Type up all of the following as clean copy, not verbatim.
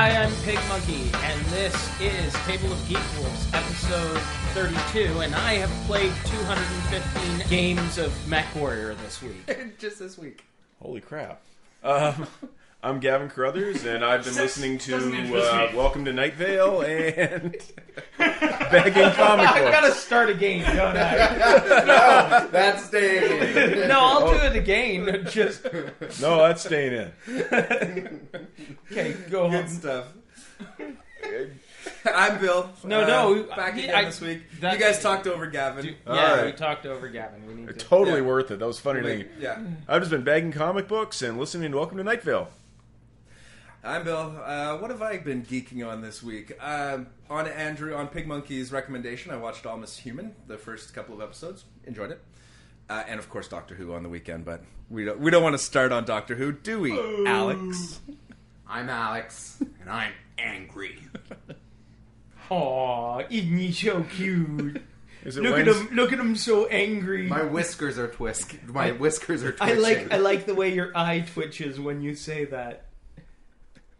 Hi, I'm PigMonkey, and this is Table of Geequals, episode 32, and I have played 215 games of MechWarrior this week. Just this week. Holy crap. I'm Gavin Carruthers, and I've been listening to Welcome to Night Vale and Begging Comic Books. I gotta start again, don't I? No, that's staying in. No, I'll do it again. Just No, that's staying in. okay, go Good on. stuff. I'm Bill. No, back again this week. You guys talked over Gavin. Yeah, we talked over Gavin. We need to... Totally worth it. That was funny thing. Yeah. I've just been begging comic books and listening to Welcome to Night Vale. I'm Bill. What have I been geeking on this week? On PigMonkey's recommendation, I watched Almost Human, the first couple of episodes. Enjoyed it. And of course Doctor Who on the weekend, but we don't want to start on Doctor Who, do we, Alex? I'm Alex, and I'm angry. Aw, isn't he so cute? Is it Look at him so angry. My whiskers are twitching. I like the way your eye twitches when you say that.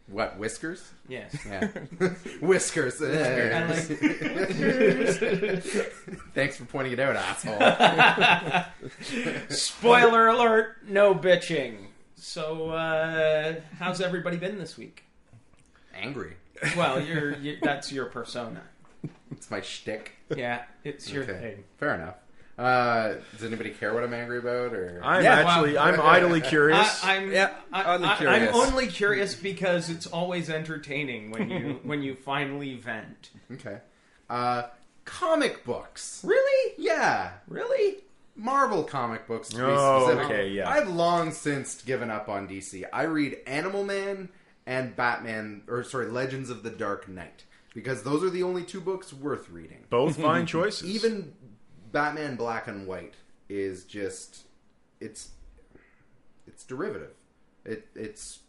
What, whiskers? Yes. Yeah. Whiskers. I like... Thanks for pointing it out, asshole. Spoiler alert, no bitching. So, how's everybody been this week? Angry. Well, that's your persona. It's my shtick. Yeah, it's your thing. Fair enough. Does anybody care what I'm angry about? Or I'm idly curious. I'm curious. I'm only curious because it's always entertaining when you finally vent. Okay. Comic books. Really? Yeah. Really? Marvel comic books, to be Oh, specific. okay, yeah. I've long since given up on DC. I read Animal Man and Legends of the Dark Knight, because those are the only two books worth reading. Both fine choices. Even Batman Black and White is just it's derivative. It's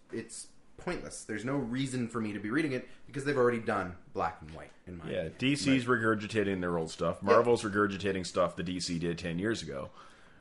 pointless. There's no reason for me to be reading it because they've already done Black and White in my Yeah, DC's regurgitating their old stuff. Marvel's regurgitating stuff the DC did 10 years ago.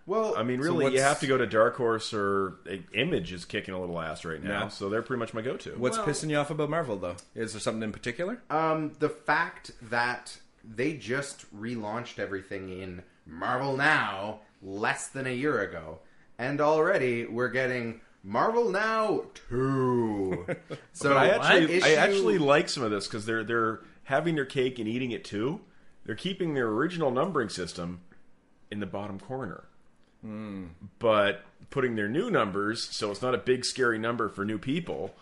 Well, I mean, really, you have to go to Dark Horse, or Image is kicking a little ass right now, so they're pretty much my go-to. What's pissing you off about Marvel, though? Is there something in particular? the fact that they just relaunched everything in Marvel Now less than a year ago, and already we're getting Marvel Now 2. So but I actually like some of this because they're having their cake and eating it too. They're keeping their original numbering system in the bottom corner, but putting their new numbers, so it's not a big scary number for new people,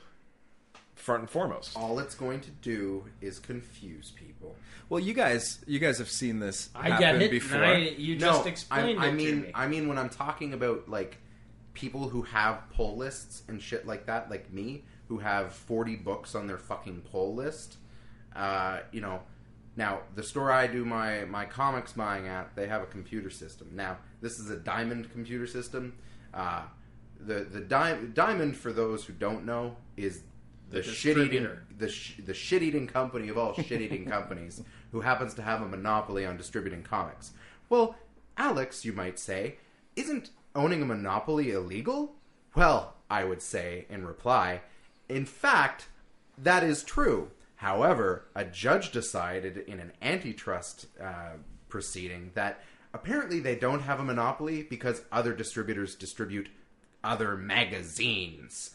front and foremost. All it's going to do is confuse people. Well, you guys have seen this I happen get it. before. You just explained it to me. I mean, when I'm talking about like people who have pull lists and shit like that, like me, who have 40 books on their fucking pull list, Now, the store I do my comics buying at, they have a computer system. Now, this is a Diamond computer system. The Diamond, for those who don't know, is the shit-eating company of all shit-eating companies, who happens to have a monopoly on distributing comics. Well, Alex, you might say, isn't owning a monopoly illegal? Well, I would say, in reply, in fact, that is true. However, a judge decided in an antitrust proceeding that apparently they don't have a monopoly because other distributors distribute other magazines.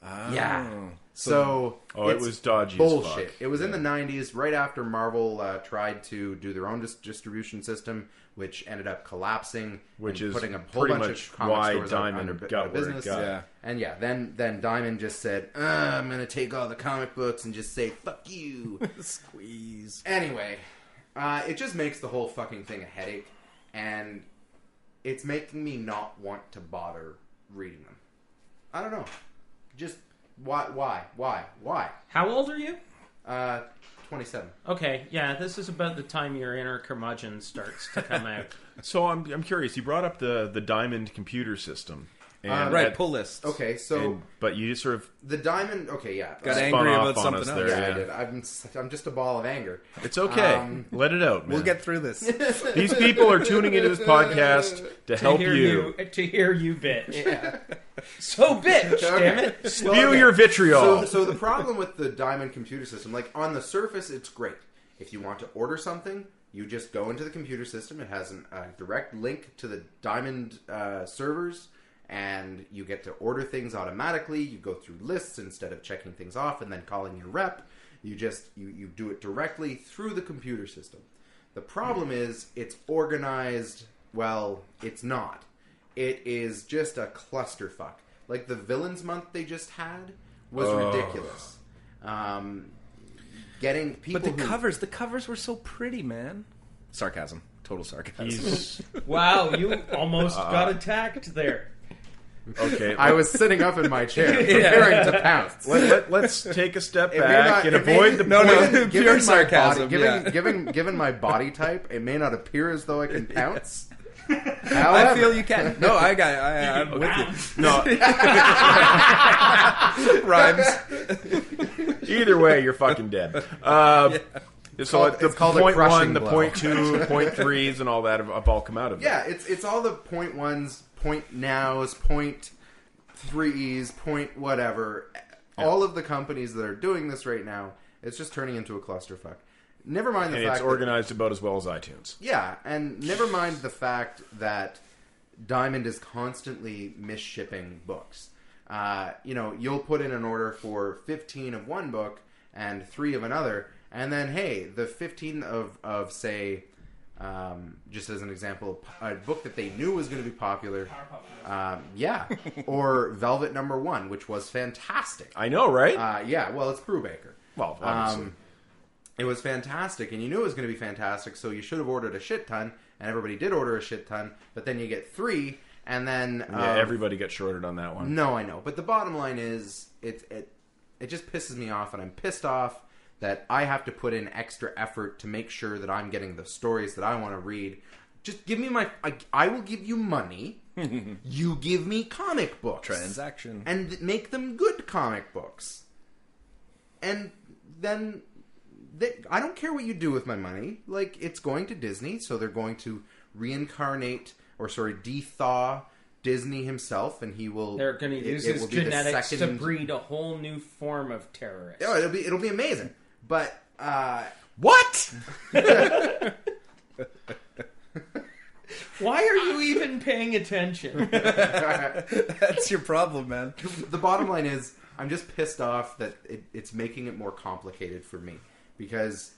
Oh. Yeah. So it was dodgy bullshit. as fuck. It was in the 90s, right after Marvel tried to do their own distribution system, which ended up collapsing, which and is putting a whole pretty bunch much of comic why stores Diamond out got of where it business. got. Yeah. And yeah, then Diamond just said, I'm going to take all the comic books and just say, fuck you. Squeeze. Anyway, it just makes the whole fucking thing a headache, and it's making me not want to bother reading them. I don't know. Just, why? How old are you? 27. Okay, yeah, this is about the time your inner curmudgeon starts to come out. So I'm curious. You brought up the Diamond computer system. And Right, pull list. Okay, so but you just sort of the Diamond. Okay, yeah, Got spun angry off about on something us else. there. yeah, Yeah. I did. I'm just a ball of anger. It's okay. Let it out, man. We'll get through this. These people are tuning into this podcast to help hear you. to hear you bitch. Yeah. So bitch, damn it. Spew your vitriol. So the problem with the Diamond computer system, like on the surface, it's great. If you want to order something, you just go into the computer system. It has a direct link to the Diamond servers, and you get to order things automatically. You go through lists instead of checking things off and then calling your rep. You do it directly through the computer system. The problem is it's organized. Well, it's not. It is just a clusterfuck. Like the Villains Month they just had was ridiculous. Getting people, but the covers were so pretty, man. Sarcasm, total sarcasm. Wow, you almost got attacked there. Okay, I was sitting up in my chair preparing to pounce. Let's take a step back and avoid the point. Pure sarcasm. Given my body type, it may not appear as though I can pounce. I feel you can. No, I'm with you. No. Rhymes. Either way, you're fucking dead. So it's called a point crushing one, the blow. point two, point threes, and all that have all come out of it. Yeah, it's all the point ones, point nows, point threes, point whatever. Yeah. All of the companies that are doing this right now, it's just turning into a clusterfuck. Never mind the and fact it's organized about as well as iTunes. Yeah, and never mind the fact that Diamond is constantly misshipping books. You'll put in an order for 15 of one book and 3 of another, and then, hey, the 15 of say, just as an example, a book that they knew was going to be popular, or Velvet #1, which was fantastic. I know, right? Well, it's Brubaker. Well, obviously. It was fantastic, and you knew it was going to be fantastic, so you should have ordered a shit ton, and everybody did order a shit ton, but then you get 3, and then... everybody got shorted on that one. No, I know, but the bottom line is, it just pisses me off, and I'm pissed off that I have to put in extra effort to make sure that I'm getting the stories that I want to read. Just give me I will give you money, you give me comic books. Transaction. And make them good comic books. And then... I don't care what you do with my money. Like, it's going to Disney, so they're going to de-thaw Disney himself, and he will... They're going to use his genetics to breed a whole new form of terrorist. Oh, it'll be amazing. But, What? Why are you even paying attention? That's your problem, man. The bottom line is, I'm just pissed off that it's making it more complicated for me. Because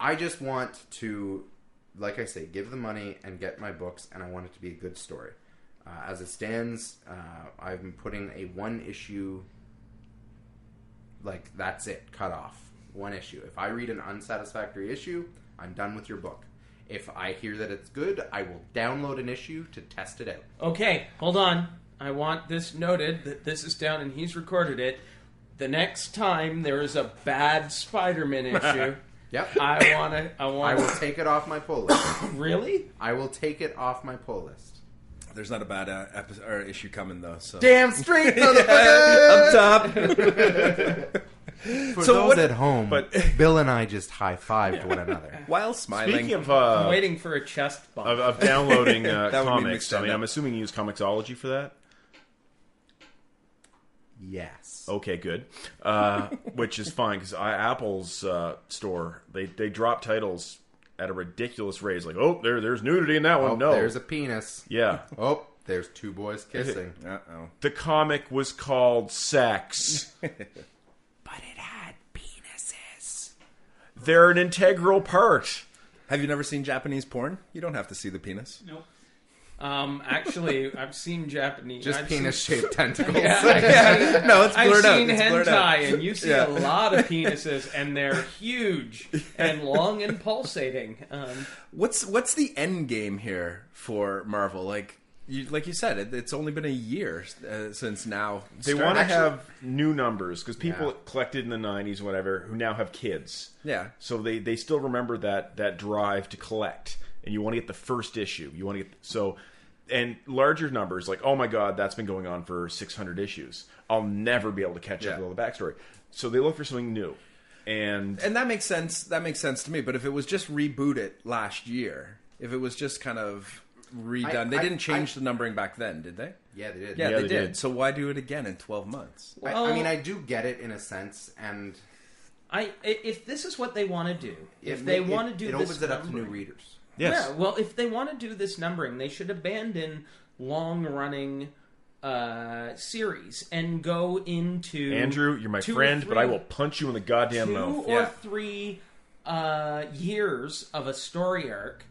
I just want to, like I say, give the money and get my books, and I want it to be a good story. As it stands, I've been putting a 1 issue, like, that's it, cut off. 1 issue. If I read an unsatisfactory issue, I'm done with your book. If I hear that it's good, I will download an issue to test it out. Okay, hold on. I want this noted that this is down and he's recorded it. The next time there is a bad Spider-Man issue, Yep. I will take it off my pull list. Really? I will take it off my pull list. There's not a bad episode or issue coming though. So Damn straight, motherfucker! up top. For So those what- at home, but- Bill and I just high-fived one another. While smiling. Speaking of, I'm waiting for a chest bump. of downloading would make me comics, stand up. I'm assuming you use Comixology for that? Yes. Okay, good. Which is fine, because Apple's store, they drop titles at a ridiculous rate. It's like, oh, there's nudity in that one. Oh, No. there's a penis. Yeah. Oh, there's 2 boys kissing. Uh-oh. The comic was called Sex. But it had penises. They're an integral part. Have you never seen Japanese porn? You don't have to see the penis. Nope. Actually, I've seen Japanese. Just I've penis-shaped tentacles. Yeah, No, it's I've blurred out. seen It's blurred hentai, out. and you see a lot of penises, and they're huge and long and pulsating. What's the end game here for Marvel? Like you said, it's only been a year since now. They want to Actually- have new numbers, because people Yeah. collected in the 90s, whatever, who now have kids. Yeah. So they still remember that drive to collect. And you want to get the first issue. You want to get and larger numbers, like, oh my god, that's been going on for 600 issues. I'll never be able to catch up with all the backstory. So they look for something new. And that makes sense. That makes sense to me. But if it was just reboot it last year, if it was just kind of redone. They didn't change the numbering back then, did they? Yeah, they did. Yeah, Yeah, they they did. did. So why do it again in 12 months? I mean, I do get it in a sense, and if this is what they want to do, if it they want to do it this opens it up to new numbering- readers. Yes. Yeah, well, if they want to do this numbering, they should abandon long-running series and go into Andrew, you're my 2 or friend, but I 3 will punch you in the goddamn 2 mouth. or Yeah. 3 years of a story arc,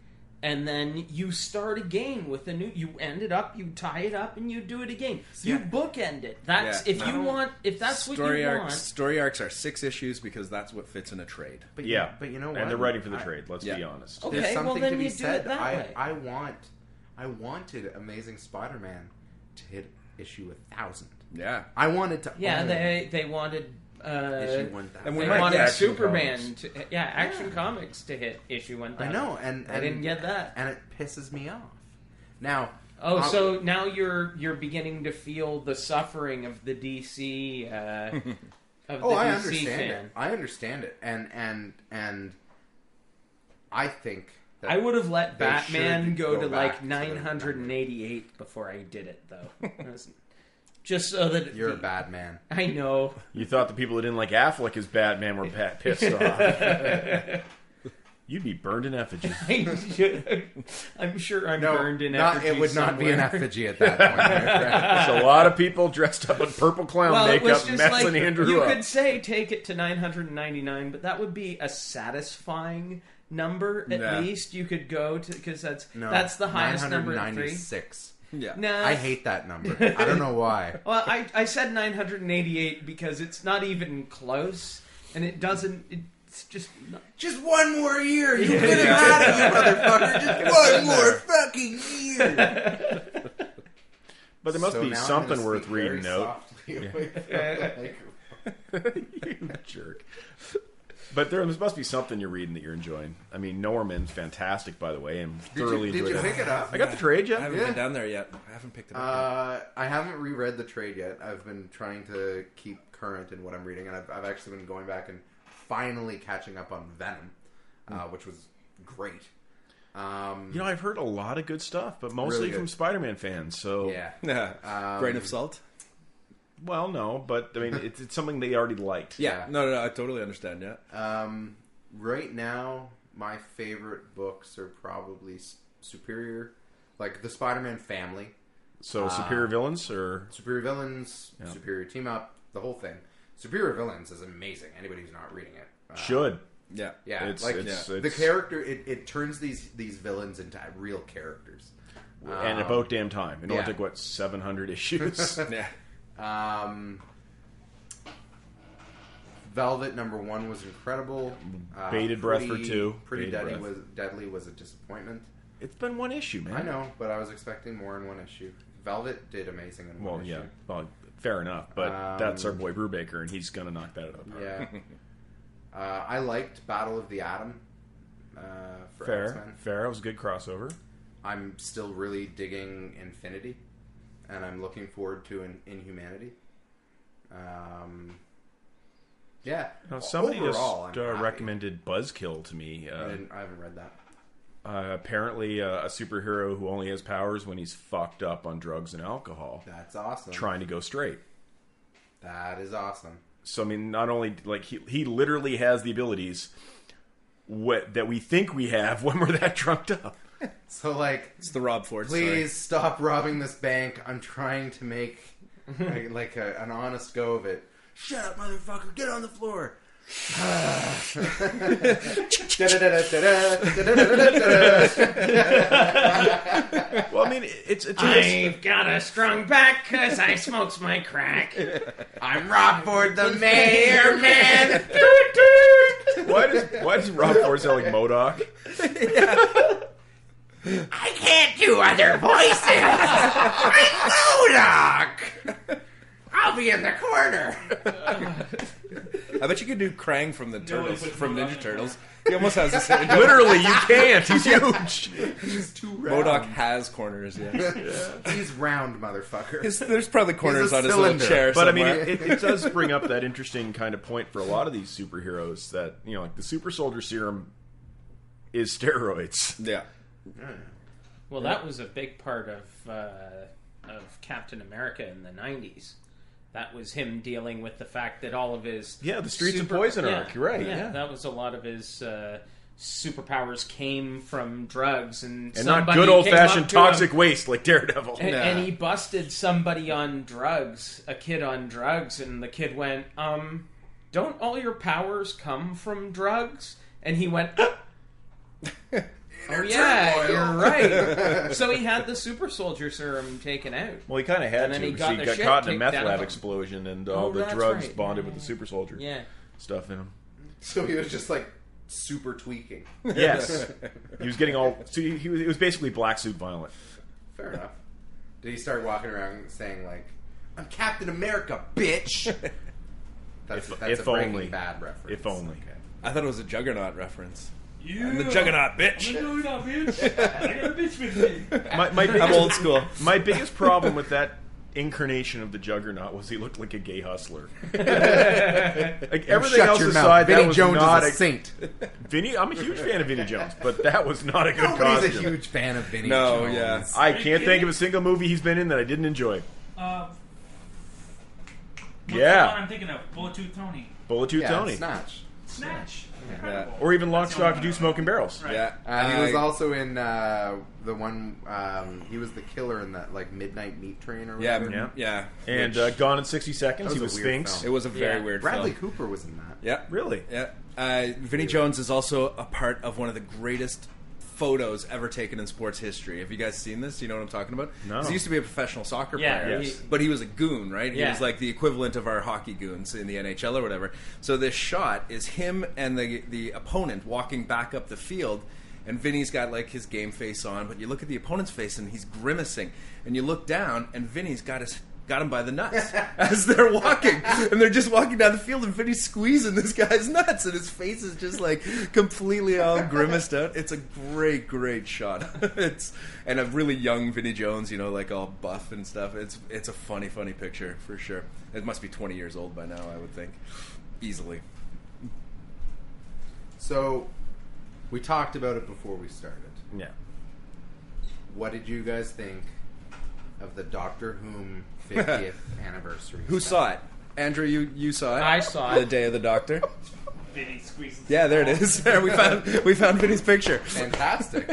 and then you start again with a new. You end it up, you tie it up, and you do it again. You Yeah. bookend it. That's Yeah. if you want. If that's what Story you arcs. want. Story arcs are 6 issues because that's what fits in a trade. But Yeah. but you know what? And they're writing for the I- trade, let's Yeah. be honest. Okay, There's well, something then to be you do it said. that way. I wanted Amazing Spider-Man to hit issue 1,000. Yeah. I wanted to. Yeah, own they wanted. issue 1,000. And we They might wanted get Action Superman Comics. to Action Comics to hit issue 1,000. I know, and I didn't get that. and it pisses me off. Now, Oh, so now you're beginning to feel the suffering of the DC of the I DC understand fan. it. I understand it, and I think that I would have let they Batman should go to back like the 988 before I did it, though. Just so that you're a bad man. I know. You thought the people who didn't like Affleck as Batman were pissed off. You'd be burned in effigy. I'm sure I'm No, burned in not, effigy it would not be an somewhere. effigy at that point. my friend. There's a lot of people dressed up in purple clown Well, it was makeup just messing like Andrew you up. could say take it to 999, but that would be a satisfying number at Yeah. least. You could go to because No, that's the highest number at 3. 996. Yeah. Nah, I hate that number. I don't know why. Well, I said 988 because it's not even close, and it doesn't. It's just. Not, Just one more year. You could have had it, you motherfucker. Just one more fucking year. But there must So be now I'm something gonna worth speak reading, very though. softly away from the microphone. You jerk. But there must be something you're reading that you're enjoying. I mean, Norman's fantastic, by the way, and thoroughly Did enjoyed you it. pick it up? I got the trade I yet. haven't been down there yet. I haven't picked it up I haven't reread the trade yet. I've been trying to keep current in what I'm reading, and I've actually been going back and finally catching up on Venom, which was great. You know, I've heard a lot of good stuff, but mostly Really good. from Spider-Man fans. So, Yeah. yet. Grain of salt? well, no, but I mean, it's something they already liked. Yeah. No, I totally understand, yeah. Right now, my favorite books are probably Superior, like the Spider-Man family, So, superior villains, or Superior Villains, Yeah. Superior Team Up, the whole thing. Superior Villains is amazing. Anybody who's not reading it should. Yeah. Yeah, It's- like it's- the it's- character, it turns these villains into real characters. And about damn time. It only yeah. took, what, 700 issues? Yeah. Velvet #1 was incredible. Bated breath for 2. Pretty Bated breath. Deadly was a disappointment. It's been one issue, man. I know, but I was expecting more in one issue. Velvet did amazing in one Well, issue. yeah. Well, fair enough. But that's our boy Brubaker, and he's going to knock that out of the park. Yeah. I liked Battle of the Atom. For Fair. X-Men. Fair. It was a good crossover. I'm still really digging Infinity, and I'm looking forward to Inhumanity. Yeah. Now, somebody Overall, just I'm happy. recommended Buzzkill to me. I haven't read that. Apparently, a superhero who only has powers when he's fucked up on drugs and alcohol, That's awesome. trying to go straight. That is awesome. So, I mean, not only, like, he literally has the abilities that we think we have when we're that drunked up. So, like, It's the Rob Ford please stop robbing this bank. I'm trying to make an honest go of it. Shut up, motherfucker! Get on the floor. Well, I mean, it's I've got a strong back because I smokes my crack. I'm Rob Ford, the mayor man. why does Rob Ford sound like MODOK? I can't do other voices. I'm Modoc. I'll be in the corner. I bet you could do Krang from the Turtles, from Ninja Turtles. He almost has the same. Literally, you can't. He's huge. He's too round. MODOK has corners, yes. He's round, motherfucker. There's probably corners a on his little cylinder. chair But I mean, somewhere. it does bring up that interesting kind of point for a lot of these superheroes that, you know, like the super soldier serum is steroids. Yeah. Well, that was a big part of Captain America in the 90s. That was him dealing with the fact that all of his... Yeah, the Streets of Poison arc. You're right. Yeah, that was a lot of his superpowers came from drugs. And not good old-fashioned toxic waste like Daredevil. And he busted somebody on drugs, a kid on drugs, and the kid went, don't all your powers come from drugs? And he went... Oh yeah, you're right. So he had the super soldier serum taken out. Well, he kind of had And then to. he Because got he the got shit caught in a kicked meth out of lab him. explosion, and all the that's drugs right. bonded with the super soldier Yeah. stuff in him. So he was just like super tweaking. Yes, he was getting all. So it was basically black suit violent. Fair enough. Did he start walking around saying like, "I'm Captain America, bitch"? That's If a Breaking only. Bad reference. If only. Okay. I thought it was a Juggernaut reference. Yeah. I'm the Juggernaut, bitch. I'm the bitch. I got a bitch with me. I'm old school. My biggest problem with that incarnation of the Juggernaut was he looked like a gay hustler. Like everything Shut else your aside, mouth. that Vinny was Jones not is a saint. Vinny, I'm a huge fan of Vinny Jones, but that was not a good Nobody's costume. a huge fan of Vinny No, Jones. yeah. I can't think of a single movie he's been in that I didn't enjoy. What's Yeah. the one I'm thinking of? Bulletooth Tony. Bulletooth Yeah, Tony. Snatch. Snatch. Yeah. Incredible. Or even Lock, That's the Stock, only and Two one I Smoking know. Barrels. Right. Yeah. He was also in the one. He was the killer in that like Midnight Meat Train or Yeah, whatever. Yeah. yeah. And Which- Gone in 60 Seconds, That he was was a weird Sphinx. film. it was a very Yeah. weird Bradley film. Cooper was in that. Yeah. Really? Yeah. Vinnie Jones is also a part of one of the greatest photos ever taken in sports history. Have you guys seen this? Do you know what I'm talking about? No. 'Cause he used to be a professional soccer Yeah, player, yes. but he was a goon, right? He Yeah. was like the equivalent of our hockey goons in the NHL or whatever. So this shot is him and the opponent walking back up the field, and Vinny's got like his game face on, but you look at the opponent's face and he's grimacing, and you look down and Vinny's got him by the nuts as they're walking, and they're just walking down the field, and Vinny's squeezing this guy's nuts, and his face is just like completely all grimaced out. It's a great shot. And a really young Vinnie Jones, like all buff and stuff. It's a funny picture for sure. It must be 20 years old by now, I would think, easily. So, we talked about it before we started. Yeah. What did you guys think of the Doctor Whom 50th anniversary? Who saw it? Andrew, you saw it. I saw The it. Day of the Doctor. Vinny squeezing. Yeah, there it is. we found Vinny's picture. Fantastic.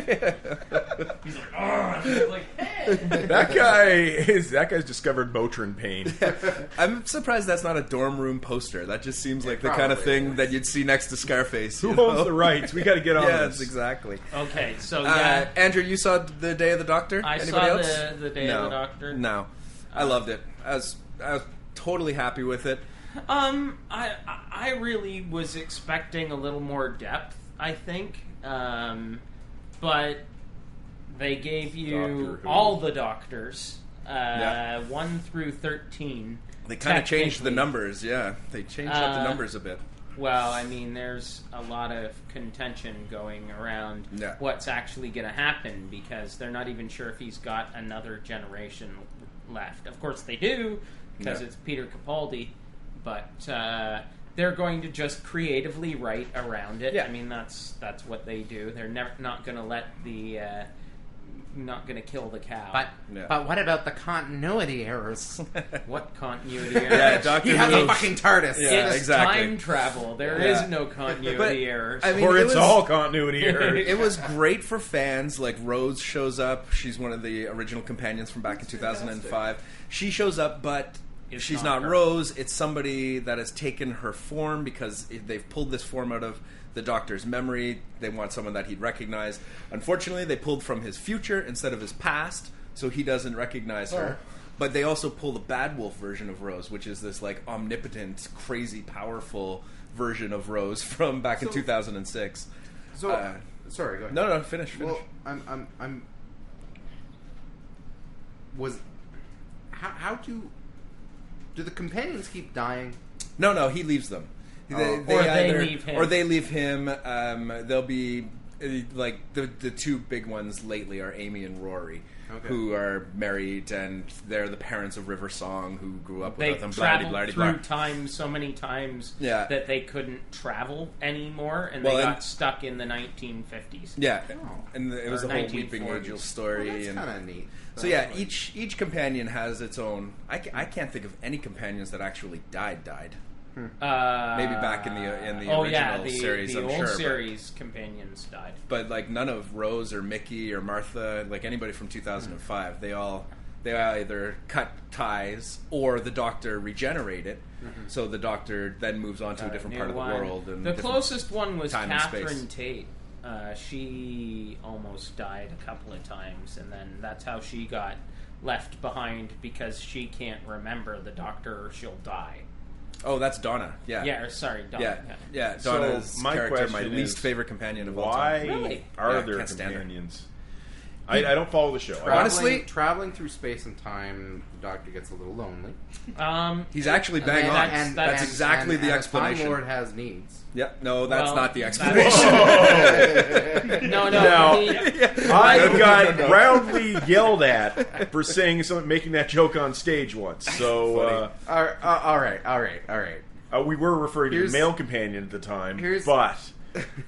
He's like, oh, and he's like, hey. That guy's discovered Motrin pain. I'm surprised that's not a dorm room poster. That just seems like the kind of probably thing is. that you'd see next to Scarface. Who you know? owns the rights? We got to get on Yes, this. exactly. Okay, so yeah. Andrew, you saw The Day of the Doctor? I Anybody saw else? the Day of the Doctor. No. I loved it. I was totally happy with it. I really was expecting a little more depth, I think. But they gave Doctor you Who. all the Doctors, Yeah. 1 through 13. They kind of changed the Technically. numbers, yeah. They changed up the numbers a bit. Well, I mean, there's a lot of contention going around Yeah. what's actually going to happen, because they're not even sure if he's got another generation left. Of course they do, because Yeah. it's Peter Capaldi, but they're going to just creatively write around it. Yeah. I mean, that's what they do. They're not going to let the... not going to kill the cow. But what about the continuity errors? What continuity error? Yeah, Doctor He has Who. a fucking TARDIS. Yeah. It's exactly. time travel. There Yeah. is no continuity But, errors. I mean, Or it it's was- all continuity errors. It was great for fans. Like, Rose shows up. She's one of the original companions from back in 2005. She shows up, but It's she's not not her. Rose. It's somebody that has taken her form, because they've pulled this form out of the Doctor's memory. They want someone that he'd recognize. Unfortunately, they pulled from his future instead of his past, so he doesn't recognize her. But they also pull the Bad Wolf version of Rose, which is this like omnipotent, crazy, powerful version of Rose from back in So- 2006. So, sorry, go ahead. No, finish. Well, I'm. Was how do the companions keep dying? No, he leaves them. Oh. Or they leave him. Or they leave him. They'll be like the two big ones lately are Amy and Rory, Okay. who are married, and they're the parents of River Song, who grew up They without them. traveled through time so many times Yeah. that they couldn't travel anymore, and Well, they and- got stuck in the 1950s. Yeah, Oh. and it was Or the whole Weeping 1940s. Angel Well, story. that's and kind of neat. so yeah, each companion has its own. I can't think of any companions that actually died. Maybe back in the original series, the I'm old sure, series companions died. but like none of Rose or Mickey or Martha, like anybody from 2005, they either cut ties or the Doctor regenerated. So the Doctor then moves on to a different part of the world. And the different closest one was time and Catherine space. Tate. She almost died a couple of times, and then that's how she got left behind, because she can't remember the Doctor or she'll die. Oh, that's Donna. Yeah. Yeah, or sorry, Donna. Yeah. So Donna's my character, my question least is, favorite companion of all Why time. Really? are Yeah, there can't stand her. companions? I don't follow the show. Honestly- traveling through space and time, the Doctor gets a little lonely. He's actually bang on. That's exactly the explanation. Time Lord has needs. Yep. No, that's Well, not the that's- explanation. No, Now, he- I got roundly yelled at for saying something, making that joke on stage once. So All right. we were referring to the Here's- male companion at the time, here's- but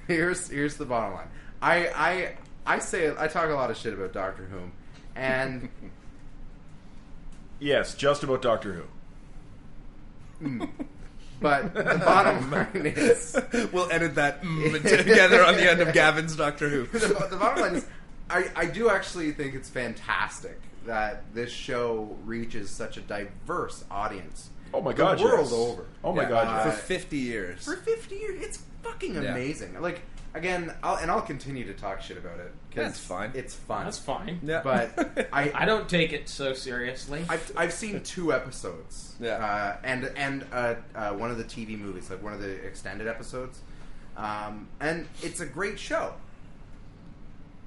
Here's the bottom line. I talk a lot of shit about Doctor Who, and yes, just about Doctor Who. but the bottom line is We'll edit that together on the end of Gavin's Doctor Who. the bottom line is I do actually think it's fantastic that this show reaches such a diverse audience. Oh my God, the world yes. over. Oh my Yeah, God, for yes. 50 years. For 50 years, it's fucking amazing. Like, again, I'll continue to talk shit about it. 'Cause That's fine. It's fun. That's fine. Yeah. But I don't take it so seriously. I've seen 2 episodes. Yeah. And one of the TV movies, like one of the extended episodes. And it's a great show.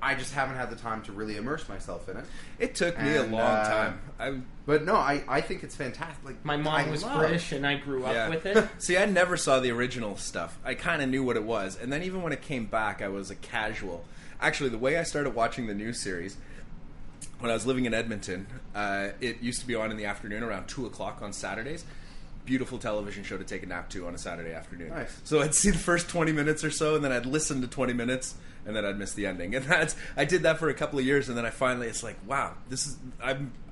I just haven't had the time to really immerse myself in it. It took me a And, long time. But no, I think it's fantastic. Like, My mom was love- British, and I grew up Yeah. with it. See, I never saw the original stuff. I kind of knew what it was. And then even when it came back, I was a casual. Actually, the way I started watching the new series, when I was living in Edmonton, it used to be on in the afternoon around 2 o'clock on Saturdays. Beautiful television show to take a nap to on a Saturday afternoon. Nice. So I'd see the first 20 minutes or so, and then I'd listen to 20 minutes, and then I'd miss the ending. And I did that for a couple of years, and then I finally, it's like, wow,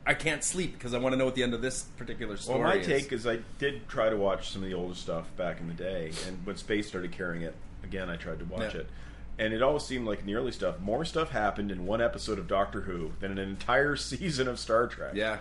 I can't sleep because I want to know what the end of this particular story Well, my is. take is I did try to watch some of the older stuff back in the day, and when Space started carrying it, again, I tried to watch Yeah. it. And it always seemed like in the early stuff, more stuff happened in one episode of Doctor Who than in an entire season of Star Trek. Yeah.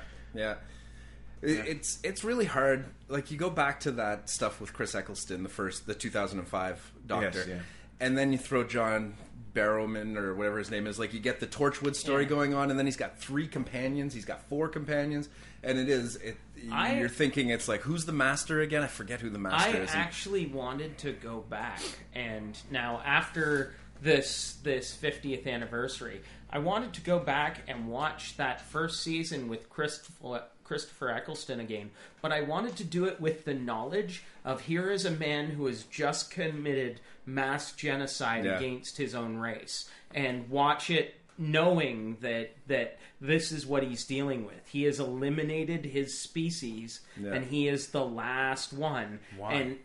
It's really hard. Like, you go back to that stuff with Chris Eccleston, the 2005 Doctor, Yes, yeah. and then you throw John Barrowman or whatever his name is. Like, you get the Torchwood story going on, and then he's got 3 companions. He's got 4 companions, and you're thinking it's like, who's the master again? I forget who the master I is. actually wanted to go back, and now after this 50th anniversary, I wanted to go back and watch that first season with Christopher Eccleston again, but I wanted to do it with the knowledge of here is a man who has just committed mass genocide against his own race, and watch it knowing that this is what he's dealing with. He has eliminated his species, and he is the last one. Why? And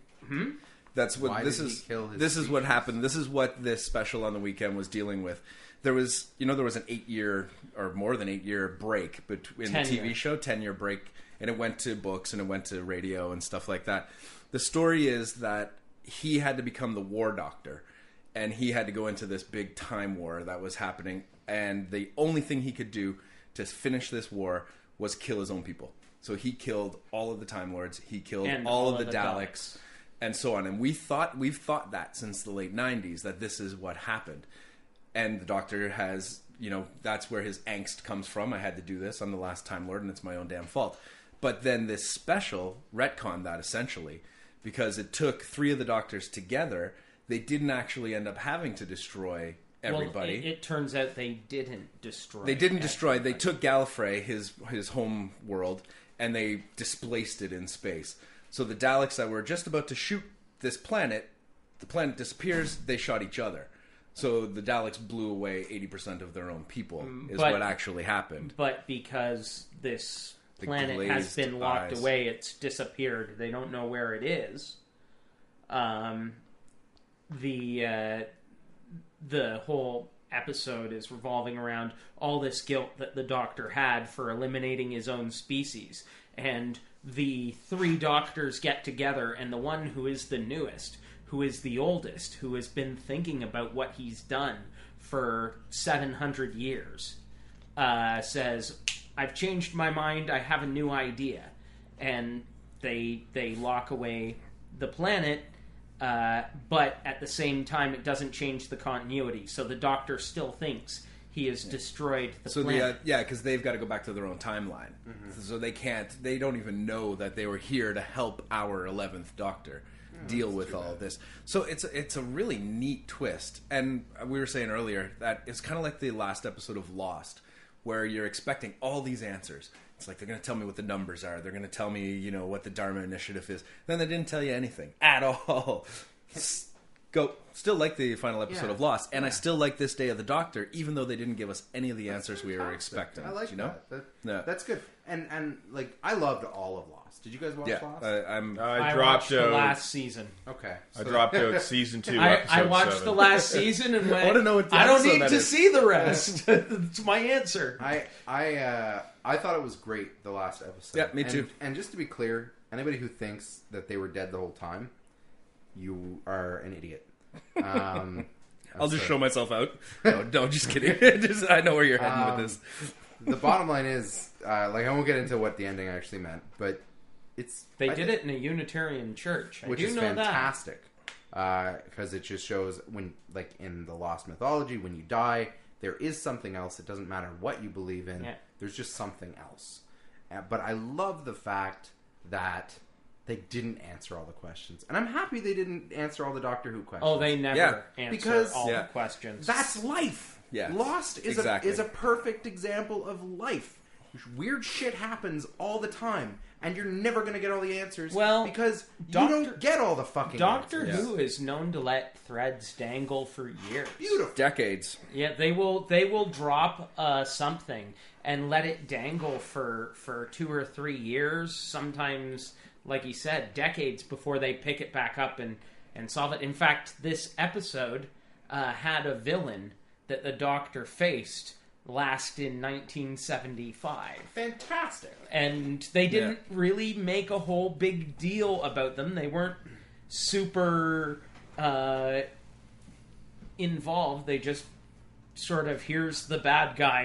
That's what Why this did he is. kill his This is what species? happened. This is what this special on the weekend was dealing with. There was an 8-year or more than 8-year break between the 10 TV year. show, 10-year break, and it went to books and it went to radio and stuff like that. The story is that he had to become the war doctor, and he had to go into this big time war that was happening, and the only thing he could do to finish this war was kill his own people. So he killed all of the Time Lords. He killed And all all of of the the Daleks. And so on. And we've thought that since the late 90s, that this is what happened. And the Doctor has, that's where his angst comes from. I had to do this. I'm the last Time Lord, and it's my own damn fault. But then this special retconned that, essentially, because it took 3 of the Doctors together. They didn't actually end up having to destroy everybody. Well, it turns out they didn't destroy. They didn't destroy. They took Gallifrey, his home world, and they displaced it in space. So the Daleks that were just about to shoot this planet, the planet disappears. They shot each other. So the Daleks blew away 80% of their own people, is but- what actually happened. But because this The planet has glazed been locked eyes. away, it's disappeared. They don't know where it is. The whole episode is revolving around all this guilt that the Doctor had for eliminating his own species. And the three doctors get together, and the one who is the newest, who is the oldest, who has been thinking about what he's done for 700 years, says, I've changed my mind, I have a new idea. And they lock away the planet, but at the same time it doesn't change the continuity. So the Doctor still thinks he has destroyed the planet. Because they've got to go back to their own timeline. So they don't even know that they were here to help our 11th Doctor deal with all of this. So it's a really neat twist. And we were saying earlier that it's kind of like the last episode of Lost, where you're expecting all these answers. It's like, they're going to tell me what the numbers are. They're going to tell me, what the Dharma Initiative is. Then they didn't tell you anything at all. Still like the final episode of Lost, and I still like this Day of the Doctor, even though they didn't give us any of the answers we were expecting. I like that. Yeah. That's good. And like, I loved all of Lost. Did you guys watch Lost? I I dropped watched the out. last season. Okay. I dropped out season 2. I episode watched 7. the last season and went, I wanna know what the I don't episode need that to is." see the rest. That's my answer. I thought it was great, the last episode. Yeah, me too. And just to be clear, anybody who thinks that they were dead the whole time, you are an idiot. I'll just show myself out. No, just kidding. I know where you're heading with this. The bottom line is, I won't get into what the ending actually meant, but They did it in a Unitarian church. which I do is know fantastic, because it just shows when, like in the Lost mythology, when you die, there is something else. It doesn't matter what you believe in. Yeah. There's just something else. But I love the fact that they didn't answer all the questions, and I'm happy they didn't answer all the Doctor Who questions. Oh, they never answer Because- all Yeah. the questions. That's life. Yeah, Lost is exactly. a perfect example of life. Weird shit happens all the time, and you're never going to get all the answers. Well, because you Doctor- don't get all the fucking Doctor answers. Who is known to let threads dangle for years. Beautiful. Decades. Yeah, they will drop something and let it dangle for 2 or 3 years, sometimes, like you said, decades before they pick it back up and solve it. In fact, this episode had a villain that the Doctor faced last in 1975. Fantastic. And they didn't really make a whole big deal about them. They weren't super involved. They just sort of, here's the bad guy,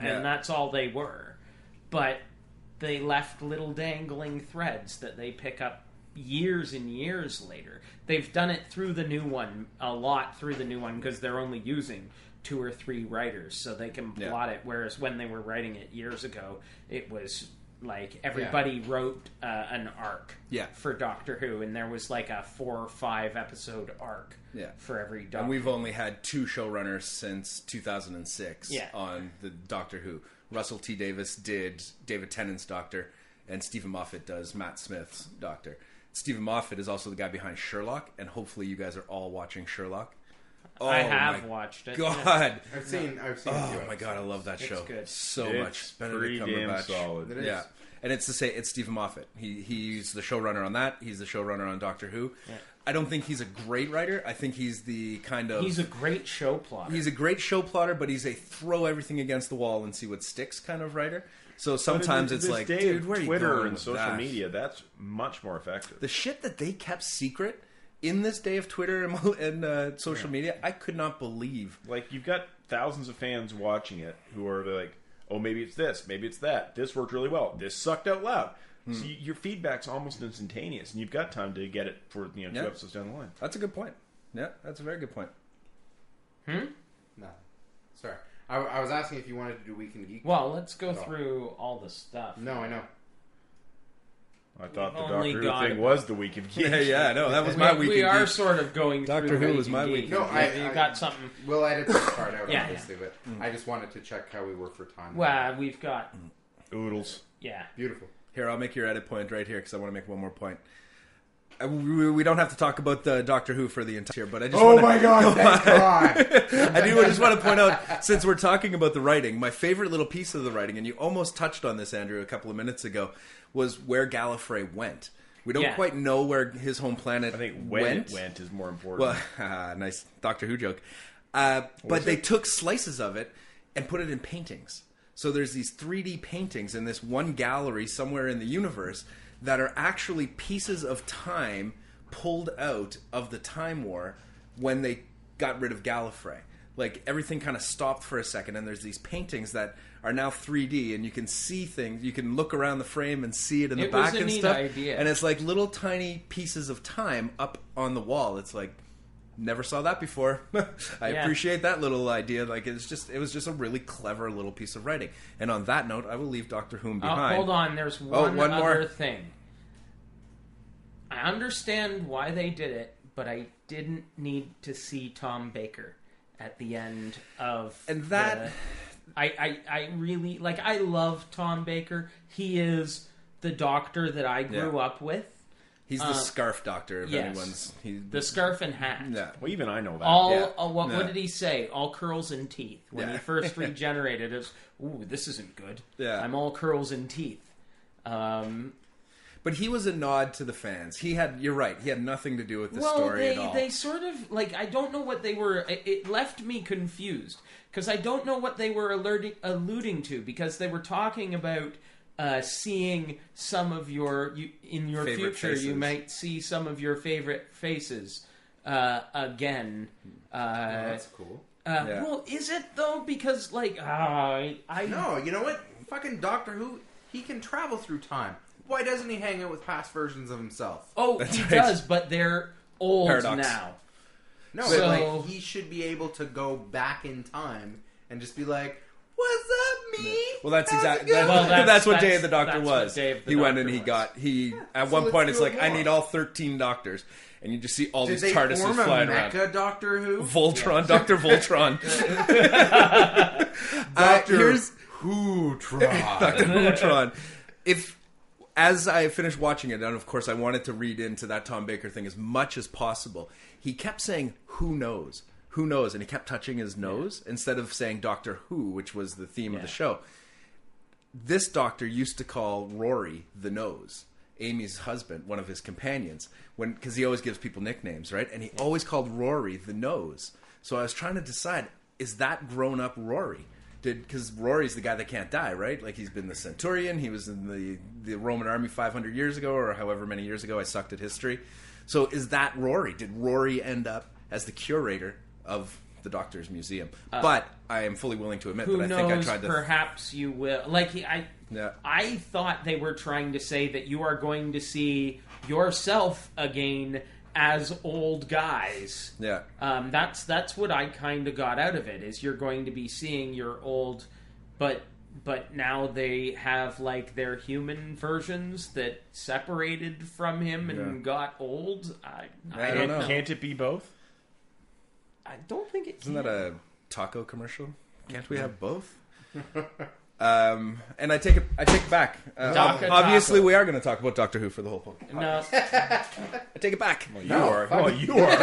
and that's all they were. But they left little dangling threads that they pick up years and years later. They've done it through the new one, a lot through the new one, because they're only using 2 or 3 writers, so they can plot it, whereas when they were writing it years ago, it was like everybody wrote an arc for Doctor Who, and there was like a 4 or 5 episode arc for every Doctor. And we've only had 2 showrunners since 2006 Yeah. on the Doctor Who. Russell T. Davis did David Tennant's Doctor, and Stephen Moffat does Matt Smith's Doctor. Stephen Moffat is also the guy behind Sherlock, and hopefully you guys are all watching Sherlock. Oh, I have my watched it. God. Yeah. I've seen. Oh my God, I love that show. good. So It's much. pretty Benedict damn Cumberbatch. solid. It is. Yeah. And it's Stephen Moffat. He's the showrunner on that. He's the showrunner on Doctor Who. Yeah. I don't think he's a great writer. I think he's the kind of... He's a great show plotter. He's a great show plotter, but he's a throw everything against the wall and see what sticks kind of writer. So sometimes But it's this like, day dude, of where are you Twitter going and with social that? media, that's much more effective. The shit that they kept secret in this day of Twitter and social media, I could not believe. Like, you've got thousands of fans watching it who are like, oh, maybe it's this, maybe it's that. This worked really well. This sucked out loud. So your feedback's almost instantaneous, and you've got time to get it for 2 episodes down the line. That's a good point. Yeah, that's a very good point. No. Sorry. I was asking if you wanted to do Week in Geek. Well, let's go through all the stuff. No, I know. I thought the We've only Doctor Who got thing about- was the Week of Geek. Yeah, no, that was my week. We in are geek. sort of going Doctor through the Who was Week my in week. Geek. No, you got something. We'll edit this part out, Yeah, obviously, but I just wanted to check how we were for time. Well, we've got... Oodles. Yeah. Beautiful. Here, I'll make your edit point right here because I want to make one more point. We don't have to talk about the Doctor Who for the entire, but I just Oh my god, thank God. I just want to point out, since we're talking about the writing, my favorite little piece of the writing, and you almost touched on this, Andrew, a couple of minutes ago, was where Gallifrey went. We don't quite know where his home planet I think when went. it went is more important. Well, nice Doctor Who joke. But they took slices of it and put it in paintings. So there's these 3D paintings in this one gallery somewhere in the universe that are actually pieces of time pulled out of the Time War when they got rid of Gallifrey. Like, everything kind of stopped for a second, and there's these paintings that are now 3D, and you can see things. You can look around the frame and see it in the back and stuff. Idea. And it's like little tiny pieces of time up on the wall. It's like, never saw that before. I appreciate that little idea. Like, it was just a really clever little piece of writing. And on that note, I will leave Doctor Who behind. Hold on, there's one more other thing. I understand why they did it, but I didn't need to see Tom Baker at the end of I really like. I love Tom Baker. He is the Doctor that I grew up with. He's the scarf doctor. If yes. The scarf and hat. Yeah. Well, even I know that. What did he say? All curls and teeth. When he first regenerated, it was, ooh, this isn't good. Yeah. I'm all curls and teeth. But he was a nod to the fans. You're right. He had nothing to do with the story at all. They sort of, like, I don't know what they were, it left me confused. Because I don't know what they were alluding to. Because they were talking about seeing some of in your favorite future, faces. you might see some of your favorite faces again. That's cool. Well, is it though? Because like, No, you know what? Fucking Doctor Who, he can travel through time. Why doesn't he hang out with past versions of himself? Oh, That's he right. does, but they're old Paradox. now. No, So- but like, he should be able to go back in time and just be like, "What's up, me?" Well, that's How's exactly it going?" that's what Day of the Doctor that's what was. Day of the He went Doctor and was. At So one let's point it's do like, it I more. need all 13 doctors, and you just see all Did these they TARDISes form a flying around. mecha Doctor Who? Voltron, Dr. Voltron. Here's Who-tron. Dr. Voltron. As I finished watching it, and of course I wanted to read into that Tom Baker thing as much as possible, he kept saying, "Who knows? Who knows?" And he kept touching his nose instead of saying Doctor Who, which was the theme of the show. This doctor used to call Rory the Nose, Amy's husband, one of his companions, because he always gives people nicknames, right? And he always called Rory the Nose. So I was trying to decide, is that grown-up Rory? Because Rory's the guy that can't die, right? Like, he's been the Centurion, he was in the Roman army 500 years ago, or however many years ago. I sucked at history. So is that Rory? Did Rory end up as the curator of the Doctor's Museum? But I am fully willing to admit that I think I tried to... Perhaps you will. Like, I thought they were trying to say that you are going to see yourself again as old guys. Yeah. That's what I kind of got out of it, is you're going to be seeing your old, but now they have like their human versions that separated from him and got old. I don't know. Can't it be both? I don't think it Isn't can. that a taco commercial? Can't we have both? And I take it back. Taco. Obviously, we are going to talk about Doctor Who for the whole podcast. No, I take it back. Well, you are. Well, you are.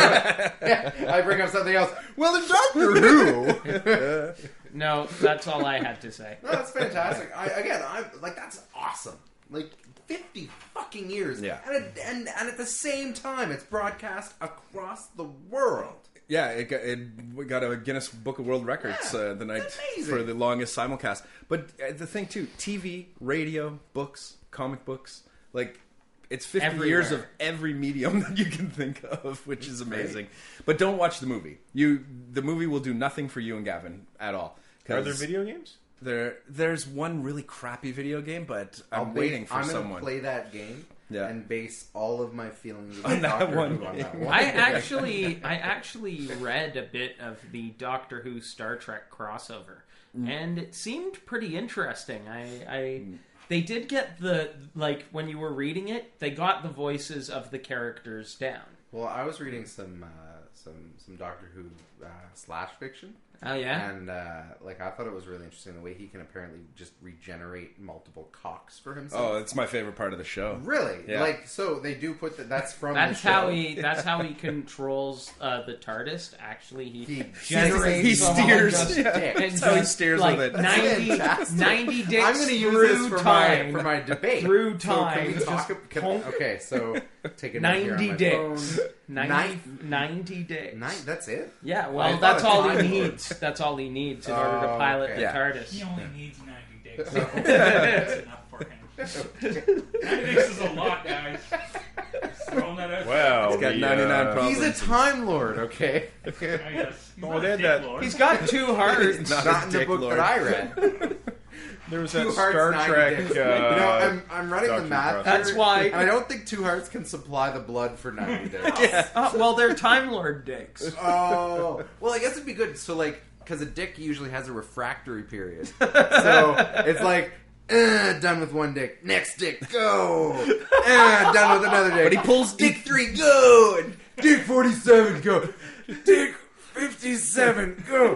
I bring up something else. Well, the Doctor Who. no, that's all I had to say. No, that's fantastic. I'm like, that's awesome. Like 50 fucking years. Yeah. And at the same time, it's broadcast across the world. Yeah, we got a Guinness Book of World Records the night amazing. for the longest simulcast. But the thing too, TV, radio, books, comic books, like it's 50 Everywhere. years of every medium that you can think of, which is amazing. But don't watch the movie. The movie will do nothing for you and Gavin at all. Are there video games? There's one really crappy video game, but I'm waiting for I'm someone. gonna play that game and base all of my feelings On about that Doctor one Who on game. that one. I actually read a bit of the Doctor Who Star Trek crossover, and it seemed pretty interesting. They did get when you were reading it, they got the voices of the characters down. Well, I was reading some Doctor Who slash fiction, Oh yeah. And like I thought it was really interesting the way he can apparently just regenerate multiple cocks for himself. Oh, it's my favorite part of the show. Really? Yeah. Like, so they do put that's from That's the show. That's how he controls the TARDIS. Actually, he generates He the steers. whole Yeah. and That's how he just, steers like, with it. 90 dicks I'm going to use through this for time. my debate. Through So can time. we talk? Okay, so take a note here on 90 my dicks. phone. 90 dicks. That's it? Yeah, I well, thought that's a all Time he Lord. needs. That's all he needs in order to pilot okay. the Yeah. TARDIS. He only needs 90 dicks. That's enough for him. 90 dicks is a lot, guys. Just throwing that out. Wow. He's got 99 problems. He's a Time Lord, okay? I guess. He's Oh, not they a had dick that- lord. He's got 2 hearts. Not Not a in the dick book lord. that I read. There was 2 that hearts, Star 90 Trek. dicks. I'm running the Doctrine math. process. That's here, why- And I don't think 2 hearts can supply the blood for 90 dicks. Well, they're Time Lord dicks. Oh, well, I guess it'd be good. So, like, because a dick usually has a refractory period, so it's like done with 1 dick, next dick, go. Done with another dick. But he pulls dick 3, go. And dick 47, go. Dick 57, go.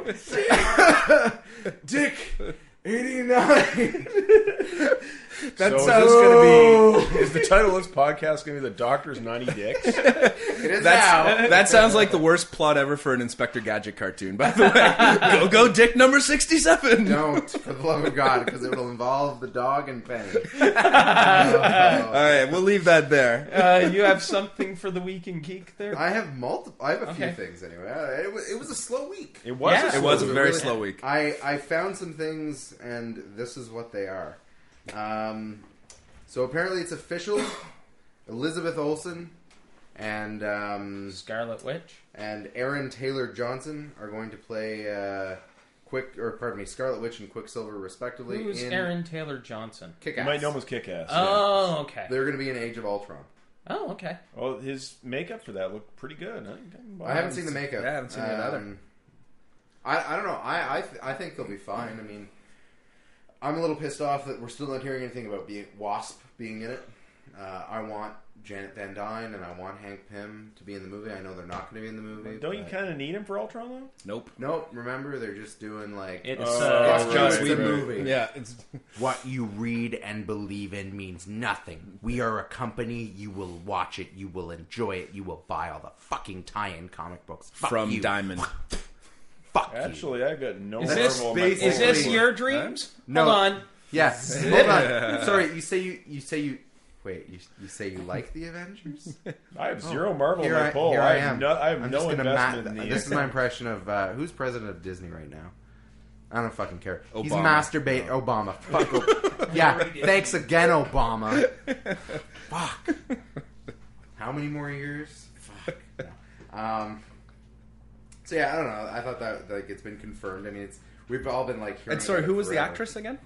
Dick 89. That So sounds is this going gonna be? Is the title of this podcast going to be "The Doctor's 90 Dicks"? It is now. That sounds like the worst plot ever for an Inspector Gadget cartoon, by the way. Go, dick number 67. Don't, for the love of God, because it will involve the dog and Penny. All right, we'll leave that there. You have something for the Week in Geek there? I have multiple. I have a few Okay. things anyway. It was a slow week. It was. Yeah. a It was a slow very really- slow week. I found some things, and this is what they are. So apparently it's official. Elizabeth Olsen and Scarlet Witch. Aaron Taylor Johnson are going to play Scarlet Witch and Quicksilver respectively. Who's in Aaron Taylor Johnson? Kick-Ass. You might know him as Kick-Ass. Oh, okay. They're going to be in Age of Ultron. Oh, okay. Well, his makeup for that looked pretty good. I haven't seen the makeup. Yeah, I haven't seen it either. I don't know. I think they'll be fine. I mean, I'm a little pissed off that we're still not hearing anything about Wasp being in it. I want Janet Van Dyne and I want Hank Pym to be in the movie. I know they're not going to be in the movie. Don't you but- kind of need him for Ultron though? Nope. Nope. Remember, they're just doing like It's it's right, just right. a movie. Yeah, it's What you read and believe in means nothing. We are a company. You will watch it. You will enjoy it. You will buy all the fucking tie-in comic books. Fuck from you. Diamond. Fuck you. Actually, I've got no Is this, Marvel on my is this basically- your dreams? No. Hold on. Yes. Hold on. Sorry. You say you. Wait. You say you like the Avengers? I have zero Marvel on Here my poll. I I have am. no, I have I'm no just gonna investment in the. This is my impression of who's president of Disney right now. I don't fucking care. He's Obama. masturbate Obama. Fuck. Yeah. Thanks again, Obama. Fuck. How many more years? Fuck. No. So yeah, I don't know. I thought that like it's been confirmed. I mean, we've all been like. And sorry, about who it was the forever. actress again?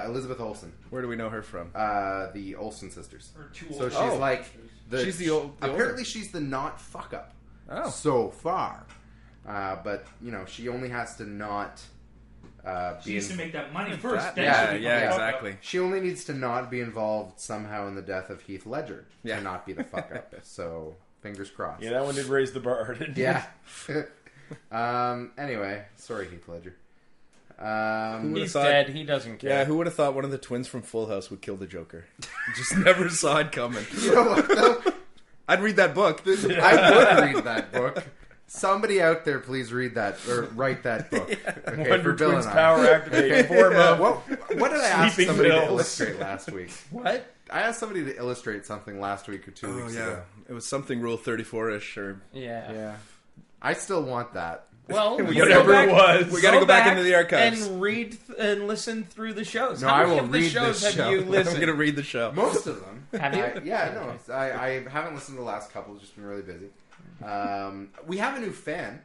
Elizabeth Olsen. Where do we know her from? The Olsen sisters. Or two So old she's Oh. like She's the older. apparently she's the not fuck up Oh. so far, but you know she only has to not She be. needs to make that money first. That- then yeah, she'll become yeah, a fuck up. exactly. She only needs to not be involved somehow in the death of Heath Ledger Yeah. to not be the fuck up. So fingers crossed. Yeah, that one did raise the bar. Didn't it? Yeah. Anyway, sorry Heath Ledger. Who He's thought- dead. He doesn't care. Yeah, who would have thought one of the twins from Full House would kill the Joker? Just never saw it coming. You know what though? I'd read that book. I would read that book. Somebody out there, please read that or write that book. Okay, Wonder for Bill Twins and I. power activate. Form of What did I ask Sleeping somebody to pills. illustrate last week? What? I asked somebody to illustrate something last week or 2 weeks ago. It was something Rule 34-ish or Yeah. Yeah. I still want that. Well, We go gotta- back- it was. We gotta go back into the archives. and read and listen through the shows. No, How I many will of the read shows this have show. you I'm listened? going to read the show. Most of them. Have you? Yeah, no. I haven't listened to the last couple. It's just been really busy. We have a new fan.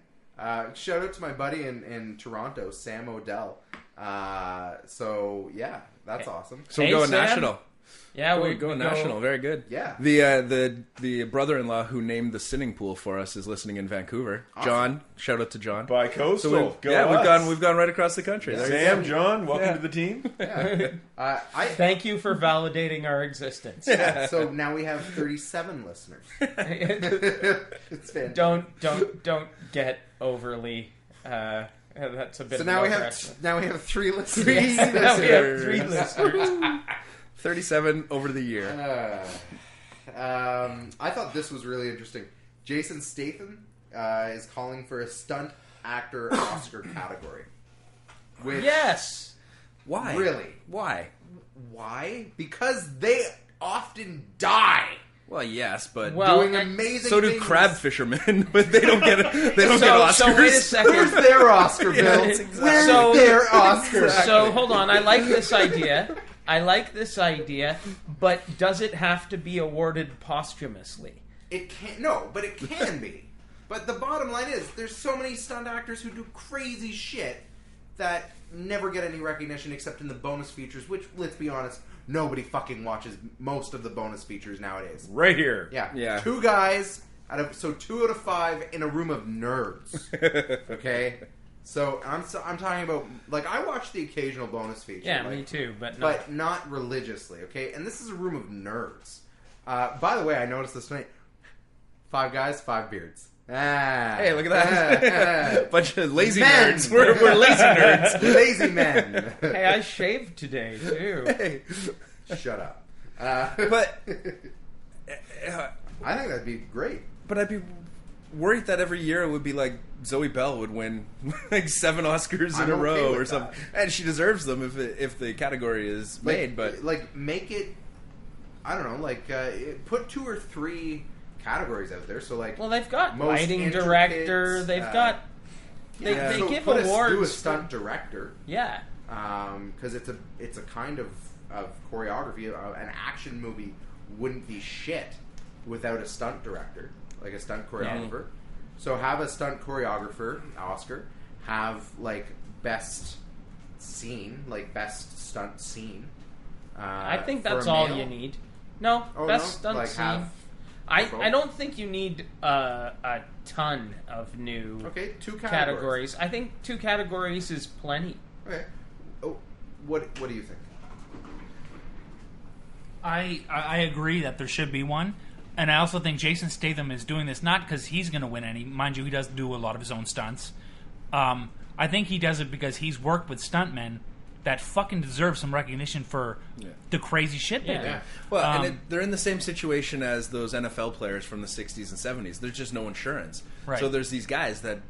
Shout out to my buddy in Toronto, Sam Odell. So, yeah, that's awesome. So Hey, we're going Sam. national. Yeah, We're going national. Very good. Yeah. The brother-in-law who named the sitting pool for us is listening in Vancouver. Awesome. John, shout out to John. By Coastal. Go we've us. gone right across the country. There you go. Sam, John, welcome to the team. Thank you for validating our existence. So now we have 37 listeners. It's fantastic. Don't get overly That's a bit. So of now we progress. have 3 listeners. Now we have 3 listeners. 37 over the year. I thought this was really interesting. Jason Statham is calling for a stunt actor Oscar category. Which, Yes. Why? Really? Why? Why? Because they often die Well, yes, but doing amazing so do things. crab fishermen, but they don't get Oscars. So wait a second. Where's their Oscar, Bill? that's exactly- Where's So- their Oscar? So hold on, I like this idea. But does it have to be awarded posthumously? It can't. No, but it can be. But the bottom line is, there's so many stunt actors who do crazy shit that never get any recognition except in the bonus features, which, let's be honest, nobody fucking watches most of the bonus features nowadays. Right here. Yeah. 2 guys so 2 out of 5 in a room of nerds. Okay? So I'm talking about, like, I watch the occasional bonus feature. Yeah, like, me too, but not religiously, okay? And this is a room of nerds. By the way, I noticed this tonight. 5 guys, 5 beards. Hey, look at that. Bunch of lazy Men. nerds. We're lazy nerds. Lazy men. Hey, I shaved today too. Hey. Shut up. But I think that'd be great. But I'd be worried that every year it would be like Zoe Bell would win like 7 Oscars in I'm a okay row with or something, and she deserves them if the category is made. But like, make it. I don't know. Like, put 2 or 3 categories out there. So, like, Well, they've got most lighting intricate, director. They've got. They so give do awards. a stunt director. Yeah. Because it's a kind of choreography. An action movie wouldn't be shit without a stunt director, like a stunt choreographer. Yeah. So have a stunt choreographer Oscar. Have, like, best scene, like best stunt scene. I think for that's a all male. you need. No, Oh, best no? stunt Like, scene. have I don't think you need a ton of new Okay, 2 categories. I think 2 categories is plenty. Okay. Oh, what do you think? I agree that there should be one, and I also think Jason Statham is doing this not because he's going to win any. Mind you, he does do a lot of his own stunts. I think he does it because he's worked with stuntmen that fucking deserve some recognition for the crazy shit they do. Yeah. well, and they're in the same situation as those NFL players from the 60s and 70s. There's just no insurance. Right. So there's these guys that,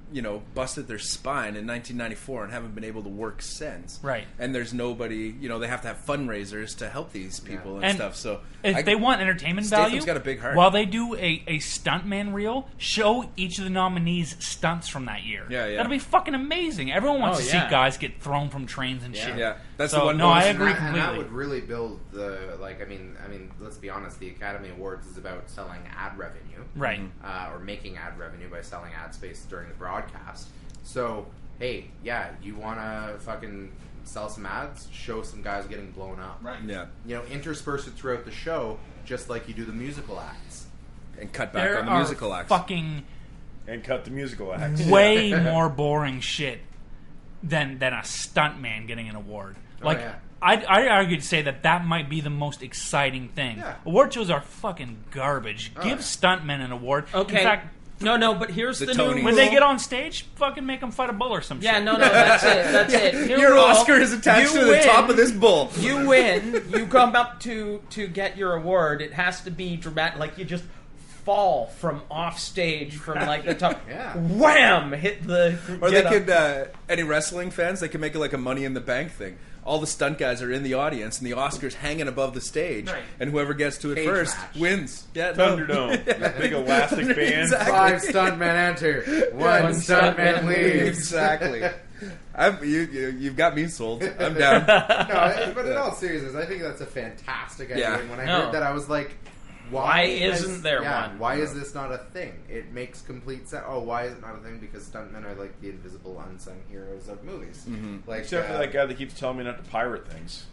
busted their spine in 1994 and haven't been able to work since. Right. And there's nobody, they have to have fundraisers to help these people and stuff. So if they want entertainment Statham's value, got a big heart. while they do a stuntman reel, show each of the nominees stunts from that year. Yeah. That'll be fucking amazing. Everyone wants to see yeah. guys get thrown from trains and shit. Yeah, that's So, the one no, I bonus- agree And that completely. would really build the, like, I mean, let's be honest, the Academy Awards is about selling ad revenue. Right. Or making ad revenue by selling ad space during the broadcast. So, hey, yeah, you want to fucking sell some ads? Show some guys getting blown up. Right. Yeah. Intersperse it throughout the show, just like you do the musical acts. And cut back There on the are musical acts. fucking And cut the musical acts. way more boring shit than a stuntman getting an award. Like, yeah. I'd argue to say that might be the most exciting thing. Yeah. Award shows are fucking garbage. Give yeah. stuntmen an award. Okay. In fact, No, but here's The the, Tonys. new when rule. they get on stage, fucking make them fight a bull or some Yeah, shit. no, that's it. That's it. New Your rule. Oscar is attached You to the win. top of this bull. You win. You come up to get your award. It has to be dramatic. Like, you just fall from off stage from, like, the top. Yeah. Wham! Hit the. Or get they up. could, any wrestling fans, they could make it like a Money in the Bank thing. All the stunt guys are in the audience, and the Oscar's hanging above the stage, Right. and whoever gets to it Cage first match. wins. Yeah, no. Thunderdome. Big elastic band. Exactly. 5 stuntmen enter, 1 stuntman leaves. Exactly. You've got me sold. I'm down. No, but in all seriousness, I think that's a fantastic idea. Yeah. And when I No. heard that, I was like, Why isn't there one? Why is this not a thing? It makes complete sense. Oh, why is it not a thing? Because stuntmen are like the invisible, unsung heroes of movies. Like, Except for that guy that keeps telling me not to pirate things.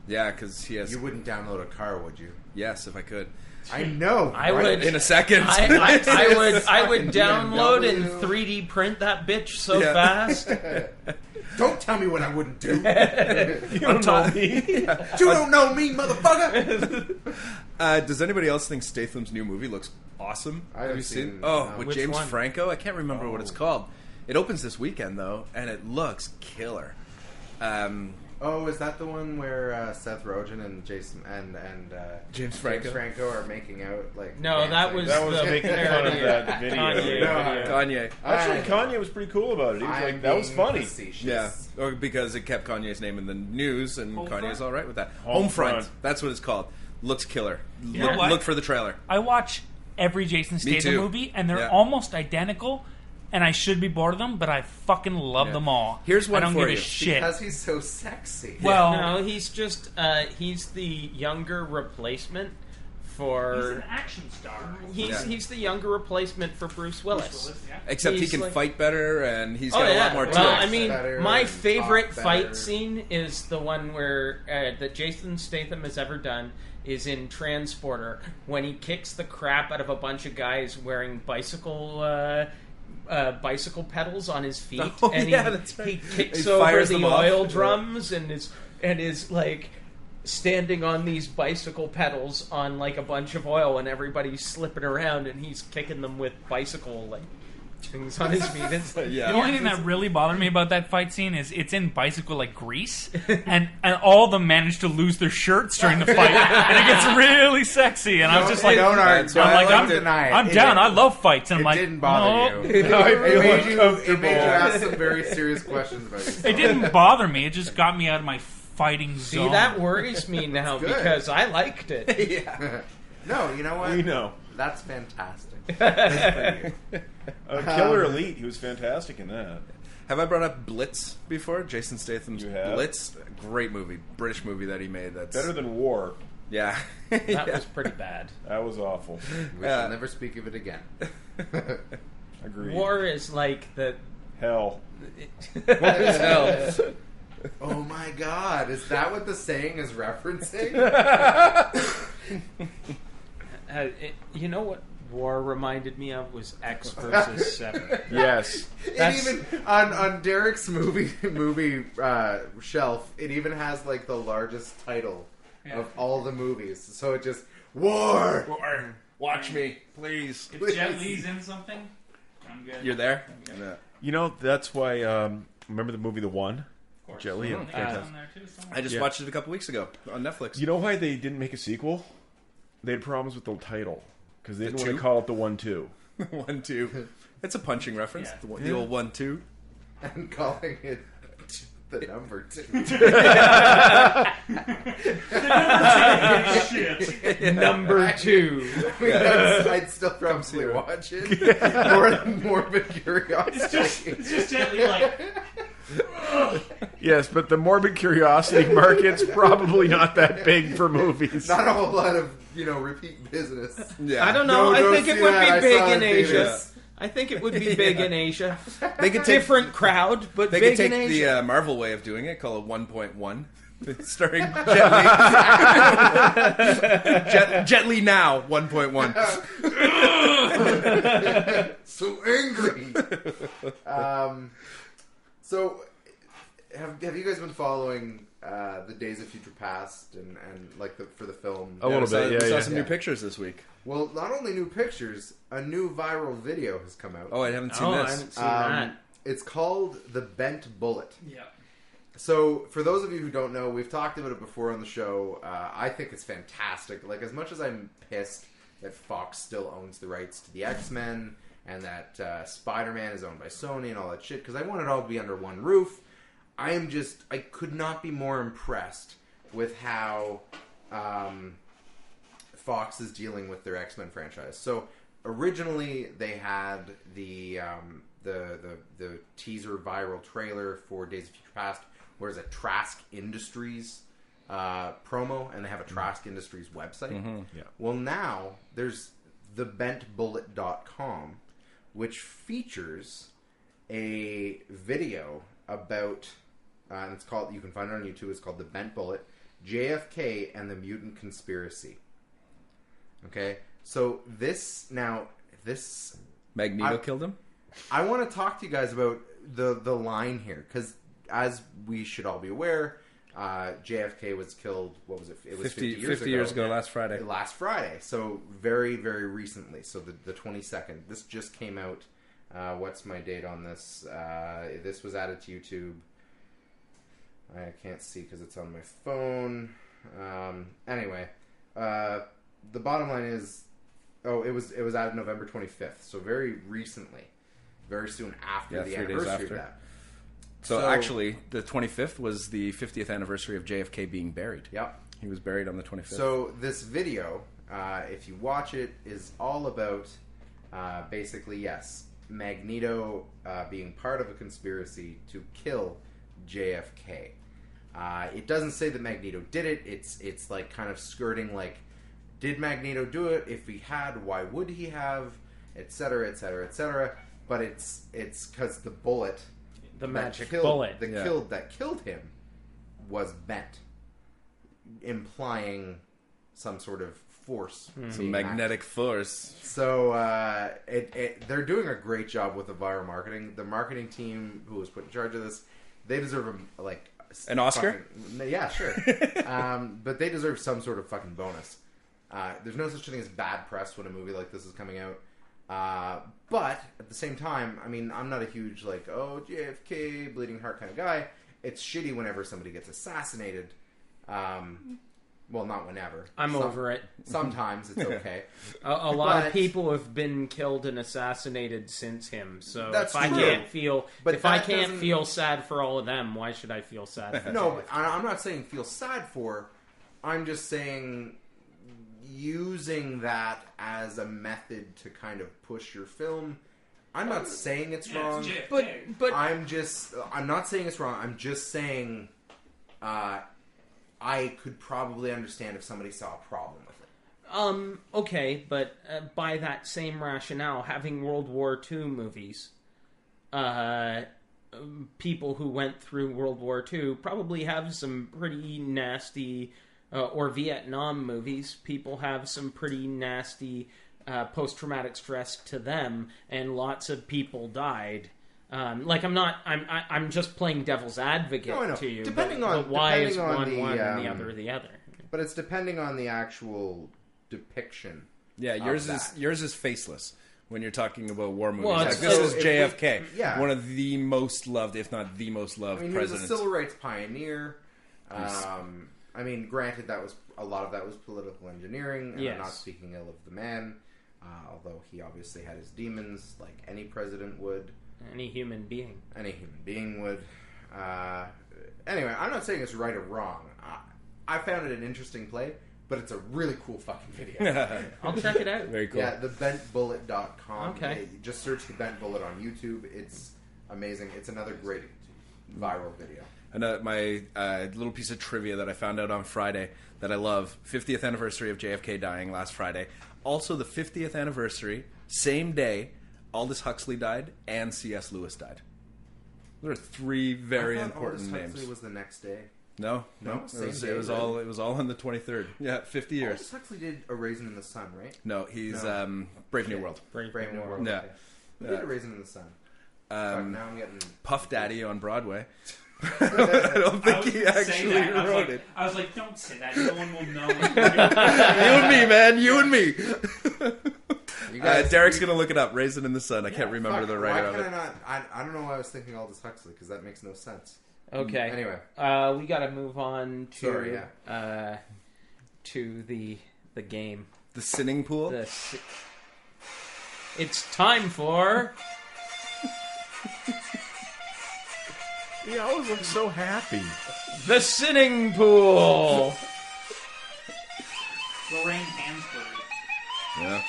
Yeah, because he has. you wouldn't download a car, would you? Yes, if I could. I know. I right? would. In a second. I would Fucking download and BMW. 3D print that bitch so Yeah. fast. Don't tell me what I wouldn't do. You don't know me. You don't know me, motherfucker. Does anybody else think Statham's new movie looks awesome? I haven't Have you seen? seen- Oh, no. with Which James one? Franco. I can't remember what it's called. It opens this weekend though, and it looks killer. Oh, is that the one where Seth Rogen and Jason and James Franco are making out like? No, that was the the making fun of parody. that video. Kanye. Yeah. Kanye. Actually, Kanye was pretty cool about it. He was like, that was funny. Yeah, or because it kept Kanye's name in the news, and Kanye's all right with that. Homefront. That's what it's called. Looks killer. You know what? Look for the trailer. I watch every Jason Statham too. movie, and they're Yeah. almost identical. And I should be bored of them, but I fucking love them all. Here's one I don't for give you. a shit. Because he's so sexy. Well, No, he's just he's the younger replacement for. he's an action star. He's the younger replacement for Bruce Willis. Except he He's can like- fight better, and he's Oh got a yeah. lot more to Well, it. I mean, Better my and favorite talk better. fight scene is the one where that Jason Statham has ever done is in Transporter when he kicks the crap out of a bunch of guys wearing bicycle pedals on his feet, Oh, and yeah, that's right. he kicks He over fires the them off. oil drums and is like standing on these bicycle pedals on like a bunch of oil, and everybody's slipping around, and he's kicking them with bicycle like things on his feet. It's like, Yeah. The only thing that really bothered me about that fight scene is it's in bicycle like grease, and all of them manage to lose their shirts during the fight, and it gets really sexy. And I was just like, don't That's why I I'm liked it. deny it. I'm It down. didn't- I love fights, and I'm It like, didn't bother no. you. I feel It made you ask some very serious questions about yourself. It didn't bother me. It just got me out of my fighting see, zone. that worries me now good. because I liked it. Yeah. No, you know what? We know. That's fantastic. That's for you. Killer Elite, he was fantastic in that. Have I brought up Blitz before? Jason Statham's You have. Blitz, great movie, British movie that he made. That's Better than War. yeah. That Yeah. was pretty bad. That was awful. We shall never speak of it again. Agreed. War is like the. Hell. What the hell? Oh my god, is that what the saying is referencing? You know what War reminded me of was X versus 7. Yes. That's- It even on Derek's movie shelf, it even has like the largest title of all the movies. So it just War. Watch me, please. If Jet Li's in something, I'm good. You're there. Yeah. You know, that's why, remember the movie The One? Jet Li. It's on there too, somewhere. I just Yeah. watched it a couple weeks ago on Netflix. You know why they didn't make a sequel? They had problems with the title. Because they didn't want two? to call it The 1-2. 1-2. It's a punching reference. Yeah. The old 1-2. And calling it the number 2. Shit. Number 2. I mean, I'd still probably watch it. More than morbid curiosity. It's just Jet Li like, Yes, but the morbid curiosity market's probably not that big for movies. Not a whole lot of, repeat business. Yeah. I don't know. No, I don't think it see would that. I be big saw in it Asia. theaters. I think it would be big in Asia. They could take Different crowd, but They big could in take Asia. the Marvel way of doing it, call it 1.1. Starring Jet Li now 1.1. So angry. So, have you guys been following the Days of Future Past and like for the film? A little bit, We saw yeah. some new pictures this week. Well, not only new pictures, a new viral video has come out. Oh, I haven't seen I this. haven't seen that. It's called The Bent Bullet. yeah. So, for those of you who don't know, we've talked about it before on the show. I think it's fantastic. Like, as much as I'm pissed that Fox still owns the rights to the X-Men and that Spider-Man is owned by Sony and all that shit, because I want it all to be under one roof, I could not be more impressed with how Fox is dealing with their X-Men franchise. So, originally, they had the teaser viral trailer for Days of Future Past, where it's a Trask Industries promo, and they have a Trask Industries website. Yeah. Well, now there's thebentbullet.com, which features a video about, and it's called, you can find it on YouTube, it's called The Bent Bullet, JFK and the Mutant Conspiracy. Okay? So this Magneto killed him? I want to talk to you guys about the line here, because as we should all be aware, JFK was killed, what was it? It was 50 years ago last Friday. Last Friday. So very, very recently. So the 22nd. This just came out What's my date on this? This was added to YouTube. I can't see because it's on my phone. Anyway, the bottom line is, it was added November 25th, so very recently, very soon after the 3 days anniversary after. of that. So actually, the 25th was the 50th anniversary of JFK being buried. Yep. He was buried on the 25th. So this video, if you watch it, is all about basically, yes, Magneto being part of a conspiracy to kill JFK. It doesn't say that Magneto did it. It's like kind of skirting like, did Magneto do it? If he had, why would he have? Etc. Etc. Etc. But it's because the bullet, The magic bullet bullet. that killed him was bent, implying some sort of force, Some magnetic force. So they're doing a great job with the viral marketing. The marketing team who was put in charge of this, they deserve An Oscar? Yeah, sure. But they deserve some sort of fucking bonus. There's no such thing as bad press when a movie like this is coming out. But at the same time, I mean, I'm not a huge JFK bleeding heart kind of guy. It's shitty whenever somebody gets assassinated. Well, not whenever. I'm over it. Sometimes it's okay. A lot of people have been killed and assassinated since him. So That's if I true. can't feel, But if I that can't doesn't- feel sad for all of them, why should I feel sad? For No, I'm not saying feel sad for. I'm just saying using that as a method to kind of push your film. I'm not saying it's wrong. But I'm not saying it's wrong. I'm just saying I could probably understand if somebody saw a problem with it. Okay, but by that same rationale, having World War II movies, people who went through World War II probably have some pretty nasty, or Vietnam movies, people have some pretty nasty post-traumatic stress to them, and lots of people died. I'm just playing devil's advocate to you. But why is one and the other the other? But it's depending on the actual depiction. Yeah, yours is faceless when you're talking about war movies. Well, this is JFK, yeah. one of the most loved, if not the most loved, I mean, he was a presidents. civil rights pioneer. I mean, granted, a lot of that was political engineering, and Yes. I'm not speaking ill of the man, although he obviously had his demons, like any president would. Any human being. Any human being would. Anyway, I'm not saying it's right or wrong. I found it an interesting play, but it's a really cool fucking video. I'll check it out. Very cool. Yeah, thebentbullet.com. Okay. Just search The Bent Bullet on YouTube. It's amazing. It's another great viral video. And my little piece of trivia that I found out on Friday that I love, 50th anniversary of JFK dying last Friday. Also the 50th anniversary, same day, Aldous Huxley died and C.S. Lewis died. There are three very important Aldous names. Huxley was the next day. No. Same It day, was really? all on the 23rd. Yeah, 50 years. Aldous Huxley did A Raisin in the Sun, right? No, he's No. Brave New World. Brave New World. Yeah. Okay. Who did A Raisin in the Sun? Fuck, now I'm getting... Puff Daddy on Broadway. I don't think he actually wrote it. I was like, don't say that. No one will know. You and me, man. You and me. You guys, Derek's going to look it up. Raisin in the Sun. I can't remember the writer of Why it. can I not... I don't know why I was thinking Aldous Huxley, because that makes no sense. Okay. Anyway. We got to move on to Sorry, to the game. The Sinning Pool? It's time for He always looks so happy. the Sinning Pool. Lorraine Hansberry. Yeah.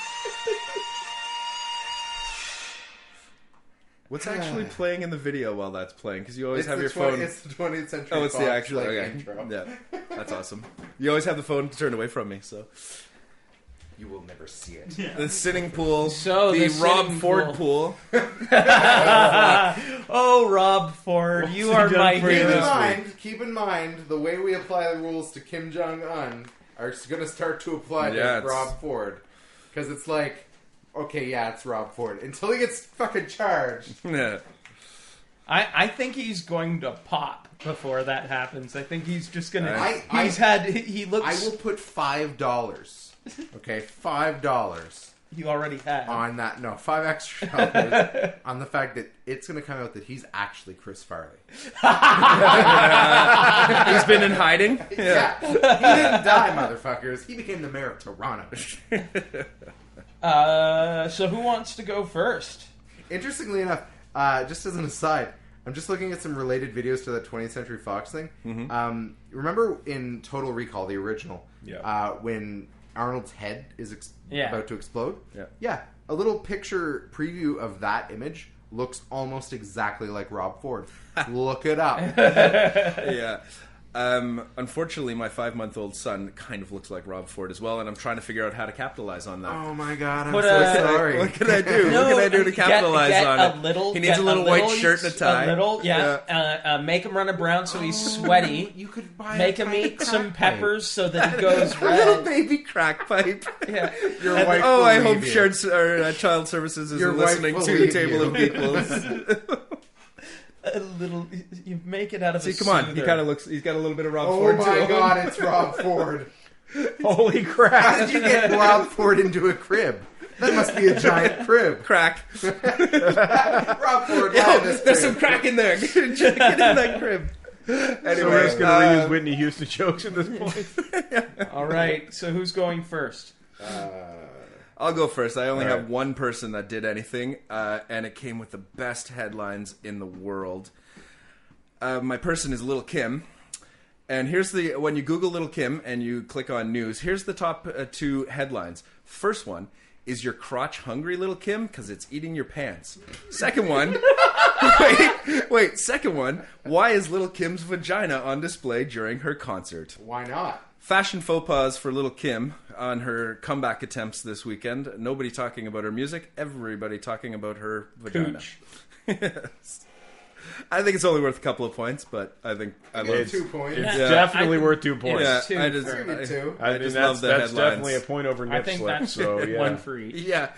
What's actually playing in the video while that's playing? Because you always have your phone... It's the 20th century. Oh, it's the Fox, actual... like, Okay. intro. Yeah. That's awesome. You always have the phone turned away from me, so... You will never see it. The Sinning Pool. So, the the Rob Sinning Ford Pool. Oh, Rob Ford, you are my hero. Keep in mind, the way we apply the rules to Kim Jong-un are going to start to apply to Rob Ford. Because it's like, okay, yeah, it's Rob Ford. Until he gets fucking charged. Yeah. I think he's going to pop before that happens. I think he's just going to... He looks... I will put $5. Okay, $5 You already have. On that, no, $5 extra on the fact that it's going to come out that he's actually Chris Farley. He's been in hiding. Yeah. He didn't die, motherfuckers. He became the mayor of Toronto. So who wants to go first? Interestingly enough, just as an aside, I'm just looking at some related videos to that 20th Century Fox thing. Mm-hmm. Remember in Total Recall, the original, when Arnold's head is about to explode? Yeah. A little picture preview of that image looks almost exactly like Rob Ford. Look it up. Yeah. Unfortunately, my 5-month-old son kind of looks like Rob Ford as well, and I'm trying to figure out how to capitalize on that. Oh my god, I'm Put so a- sorry. What can I do? No, what can I do to capitalize get on a it? little- He needs get a little white shirt and a tie. Make him run a brown so he's sweaty. You could buy Make a him tiny eat some crack peppers so that he goes A little red. baby crack pipe. Yeah. Your And- wife Oh, will I leave hope you. Child Services Your isn't wife listening will to leave Table you. of Geequals. A little. You make it out of. See, a come on. He soother. kind of looks. He's got a little bit of Rob Oh Ford my too. god, it's Rob Ford. Holy How crap! did you get Rob Ford into a crib? That must be a giant crib. Crack. Rob Ford, Yo, lie in this there's crib. some crack in there. Get in that crib. So we're Anyway, just going to reuse Whitney Houston jokes at this point. All right. So who's going first? I'll go first. I only All have right. one person that did anything, and it came with the best headlines in the world. My person is Little Kim, and here's when you Google Little Kim and you click on news, here's the top 2 headlines. First one, is your crotch hungry, Little Kim? Because it's eating your pants. Second one, wait. Second one, why is Little Kim's vagina on display during her concert? Why not? Fashion faux pas for Little Kim on her comeback attempts this weekend. Nobody talking about her music. Everybody talking about her vagina. Cooch. Yes. I think it's only worth a couple of points, but I think I love It's- 2 points. It's Yeah. definitely I- worth 2 points. Yeah, two I just, for- Give it 2. I mean, just that's, love the that's headlines. definitely a point over I nip think slip. that's So yeah, one for each. yeah.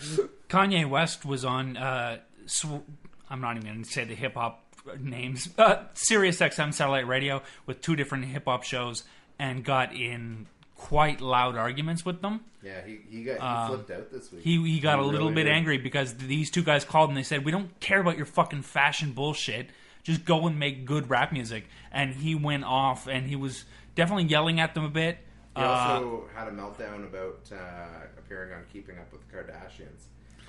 Kanye West was on. I'm not even going to say the hip hop names. Sirius XM satellite radio with 2 different hip hop shows, and got in quite loud arguments with them. Yeah, he flipped out this week. He got a little really bit did. angry because these 2 guys called and they said, "We don't care about your fucking fashion bullshit. Just go and make good rap music." And he went off and he was definitely yelling at them a bit. He also had a meltdown about appearing on Keeping Up with the Kardashians.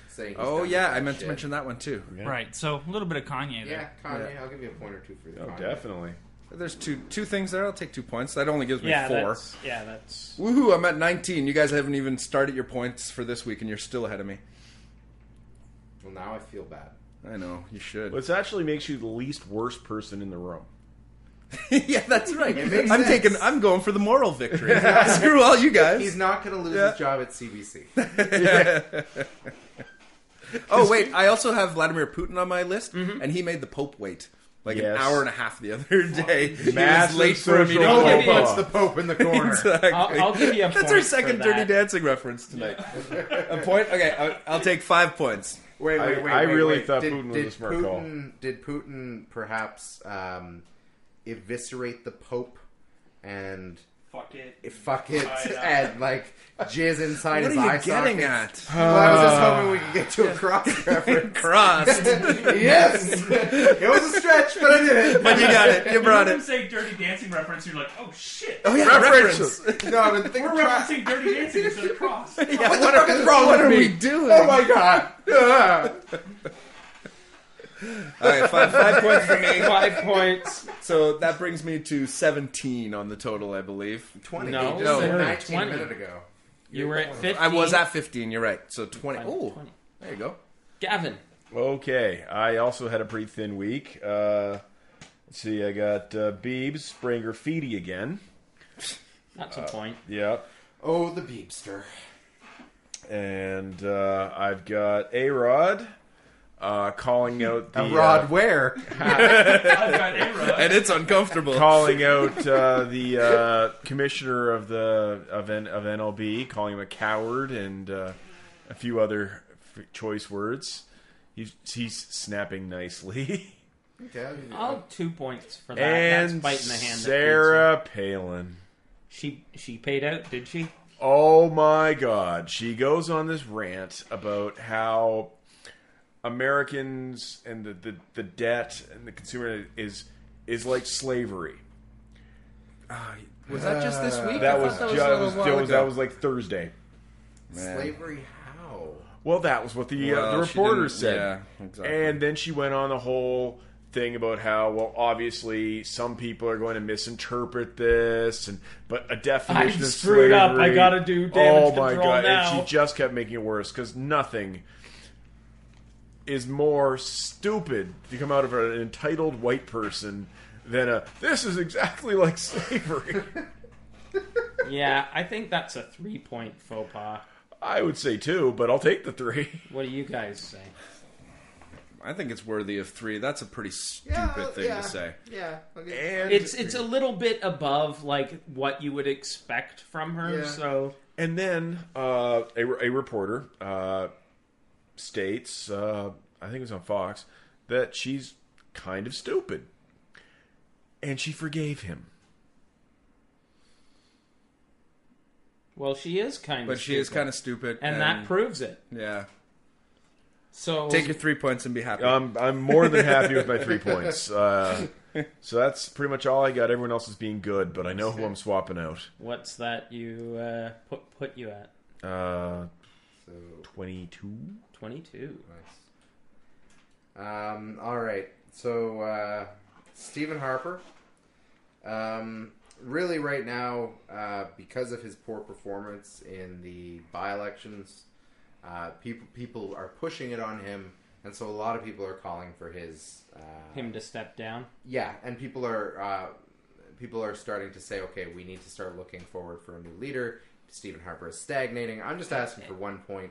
Saying he's Oh done yeah, with I meant to shit. mention that one too. Right, so a little bit of Kanye Yeah, there. Kanye, Yeah. I'll give you a point or 2 for the Oh, Kanye. definitely. There's two things there. I'll take 2 points. That only gives me 4. That's. Woohoo! I'm at 19. You guys haven't even started your points for this week, and you're still ahead of me. Well, now I feel bad. I know you should. Which actually makes you the least worst person in the room. Yeah, that's right. It makes I'm sense. I'm going for the moral victory. Screw all you guys. He's not going to lose Yeah. his job at CBC. Oh wait, I also have Vladimir Putin on my list, and he made the Pope wait like Yes. an hour and a half the other day. He was Massive late for a social meeting. I'll faux give you- pas. Puts the Pope in the corner. Exactly. I'll give you a That's point our for second that. Dirty Dancing reference tonight. A point? Okay, I'll take 5 points. Wait, I really thought Putin was a smart call. Did Putin perhaps eviscerate the Pope and Fuck it. and like jizz inside What his are eye you getting sockets? at? Well, I was just hoping we could get to a cross reference. Crossed. Yes, it was a stretch, but I did it. But you got it. You brought it. say Dirty Dancing reference, you're like, oh shit. Oh yeah, Reference. reference. No, I've been thinking. Dirty Dancing instead of Cross. Yeah, What the fuck is wrong what with are me? we doing? Oh my god! All right, 5 points for me. 5 points. So that brings me to 17 on the total, I believe. 20. No, You just said no, 19 20. a minute ago. You were at 15. I was at 15. You're right. So 20. Oh, 20. there you go. Gavin. Okay, I also had a pretty thin week. Let's see, I got Biebs spraying graffiti again. That's a point. Yep. Oh, the Beebster. And I've got A-Rod calling out the... A rod where? And it's uncomfortable. calling out the commissioner of NLB, calling him a coward, and a few other choice words. He's snapping nicely. Okay, I'll give you I'll 2 points for that. And That's biting the hand. Sarah Palin. She paid out, did she? Oh my God. She goes on this rant about how Americans and the debt and the consumer is like slavery. Was that just this week? That I was thought that was a while ago. that was like Thursday. Man. Slavery how? Well, that was what the Well, reporter she said. didn't- yeah, exactly. And then she went on the whole thing about how, well, obviously some people are going to misinterpret this, but a definition I of screwed up. slavery- I gotta do damage Oh my control God! now. And she just kept making it worse because nothing is more stupid to come out of an entitled white person than this is exactly like slavery. Yeah, I think that's a 3-point faux pas. I would say 2, but I'll take the 3. What do you guys say? I think it's worthy of 3. That's a pretty stupid thing to say. Yeah. And It's a little bit above like what you would expect from her. Yeah. So And then a reporter states, I think it was on Fox, that she's kind of stupid. And she forgave him. well, she is kind of. But she is kind of stupid. and that proves it. Yeah. So Take your 3 points and be happy. I'm more than happy with my 3 points. So that's pretty much all I got. Everyone else is being good, but I know who I'm swapping out. what's that you put you at? So 22. 22. nice. All right. So Stephen Harper. Really, right now, because of his poor performance in the by-elections, people are pushing it on him, and so a lot of people are calling for Him to step down. Yeah, and people are starting to say, okay, we need to start looking forward for a new leader. Stephen Harper is stagnating. I'm just asking for 1 point.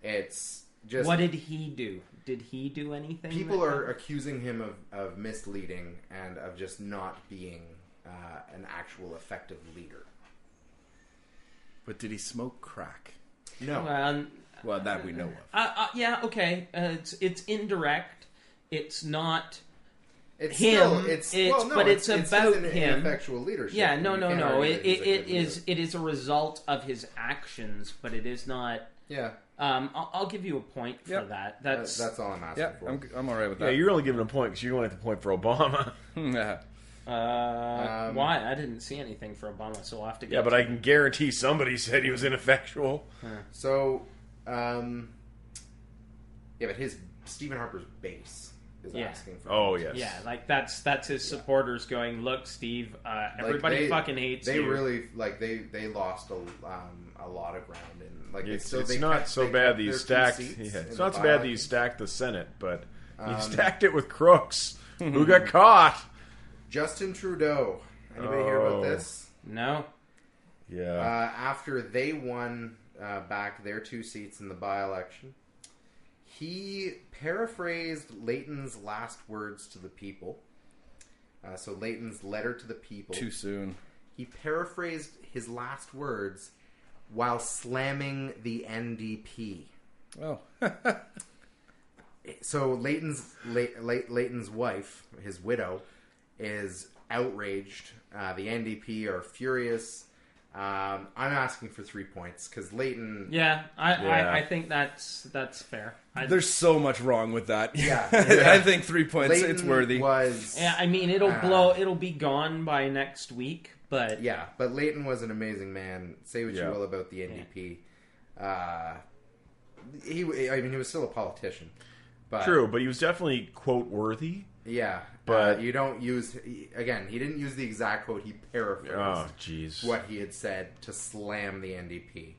It's just What did he do? Did he do anything? people are accusing him of misleading and of just not being an actual effective leader. But did he smoke crack? No. Well, that we know of. Yeah. Okay. It's indirect. It's not. It's him, still, but it's about his him. ineffectual leadership. Yeah. No. You can't No. argue that he's a good leader. It is a result of his actions, but it is not. Yeah. I'll give you a point for Yep. that. That's all I'm asking Yeah, for. I'm all right with Yeah, that. you're only giving a point because you only have the point for Obama. Yeah. why I didn't see anything for Obama, so we'll have to get. Yeah, but I can guarantee somebody said he was ineffectual. So, yeah, but his Stephen Harper's base is Yeah. asking for. Oh, yes. Yeah, like that's his supporters going. Look, Steve, everybody fucking hates They you. really they lost a lot of ground and like It's they not kept- so they bad kept that you their 2 stacked. seats Yeah, in it's the not so bad that you by-election. stacked the Senate, but you stacked it with crooks who got caught. Justin Trudeau. Anybody hear about Oh. this? No. Yeah. After they won back their 2 seats in the by-election, he paraphrased Layton's last words to the people. So Layton's letter to the people. Too soon. He paraphrased his last words while slamming the NDP. Oh. So Layton's wife, his widow, is outraged. The NDP are furious. I'm asking for 3 points because Layton. Yeah, Yeah. I think that's fair. There's so much wrong with that. Yeah. I think 3 points, Layton it's worthy. Was Yeah, I mean it'll be gone by next week, but yeah, but Layton was an amazing man. Say what you Yeah. will about the NDP. He was still a politician. But, True, but he was definitely quote worthy. Yeah, But- you don't use again. He didn't use the exact quote. He paraphrased Oh, jeez. what he had said to slam the NDP.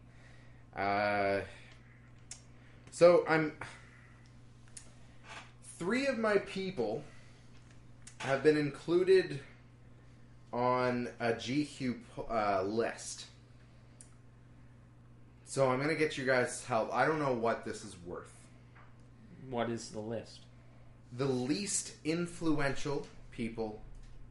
So I'm 3 of my people have been included on a GQ list. So I'm gonna get you guys' help. I don't know what this is worth. what is the list? The least influential people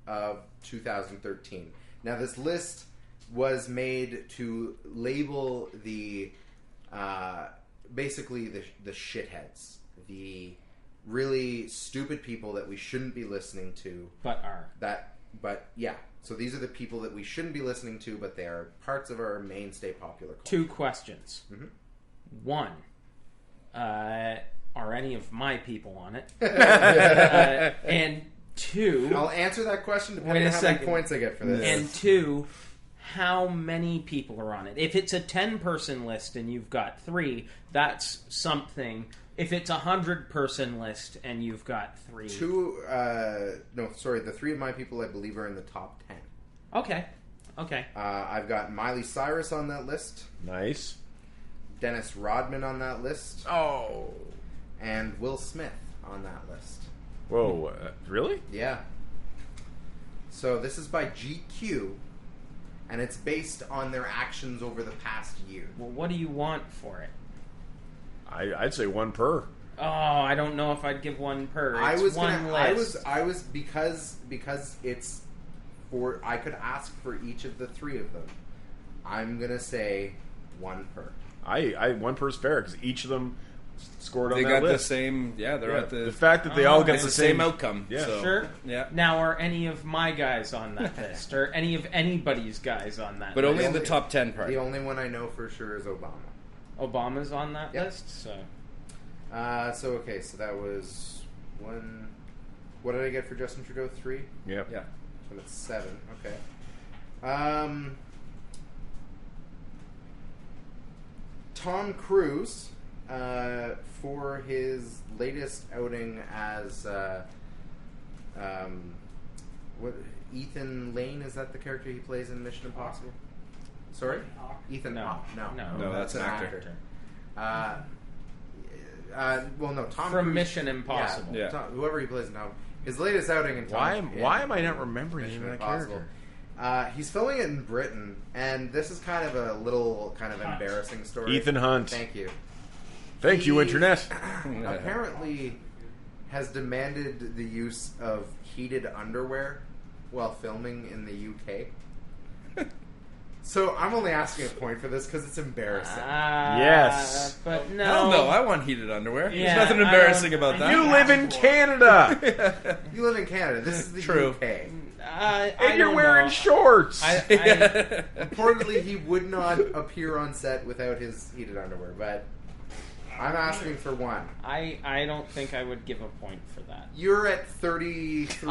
of 2013. Now, this list was made to label the basically the shitheads, the really stupid people that we shouldn't be listening to. But are That But yeah, so these are the people that we shouldn't be listening to, but they are parts of our mainstay popular culture. 2 questions. Mhm. 1, are any of my people on it? And 2, I'll answer that question depending Wait a on how many second. points I get for this. and 2, how many people are on it? If it's a 10-person list and you've got 3, that's something. If it's a 100-person list and you've got 3, the 3 of my people I believe are in the top 10. Okay. I've got Miley Cyrus on that list, Nice. Dennis Rodman on that list, Oh. and Will Smith on that list. Whoa. Really? Yeah. So this is by GQ, and it's based on their actions over the past year. Well, what do you want for it? I'd say 1 per. Oh, I don't know if I'd give 1 per. It's because it's for. I could ask for each of the 3 of them. I'm gonna say 1 per. 1 per's fair because each of them scored on They that got list. the same. Yeah, they're at The fact that they all got it's the the same same outcome. Yeah. So, Sure. Yeah. Now, are any of my guys on that list, or any of anybody's guys on that? But list? only in the top 10 part. The only one I know for sure is Obama. Obama's on that Yep. list. So So that was 1. What did I get for Justin Trudeau? 3. Yep. Yeah. So that's 7. Okay. Tom Cruise, for his latest outing as Ethan Lane, is that the character he plays in Mission Impossible? Sorry? Ethan No. Hawke. No, that's an actor. Tom From Cruise, Mission Impossible. Yeah. whoever he plays now. His latest outing in Why am I not remembering Mission that Impossible. character? He's filming it in Britain, and this is kind of a little embarrassing story. Ethan Hunt. Thank you. Thank you, He Internet. Apparently has demanded the use of heated underwear while filming in the UK. So I'm only asking a point for this because it's embarrassing. Yes. But no. Hell no, I want heated underwear. Yeah, There's nothing I embarrassing don't- about that. You live in Canada, You live in Canada. This is the True. UK. I and you're don't wearing know. shorts. Reportedly, he would not appear on set without his heated underwear, but I'm asking for 1. I don't think I would give a point for that. You're at 33.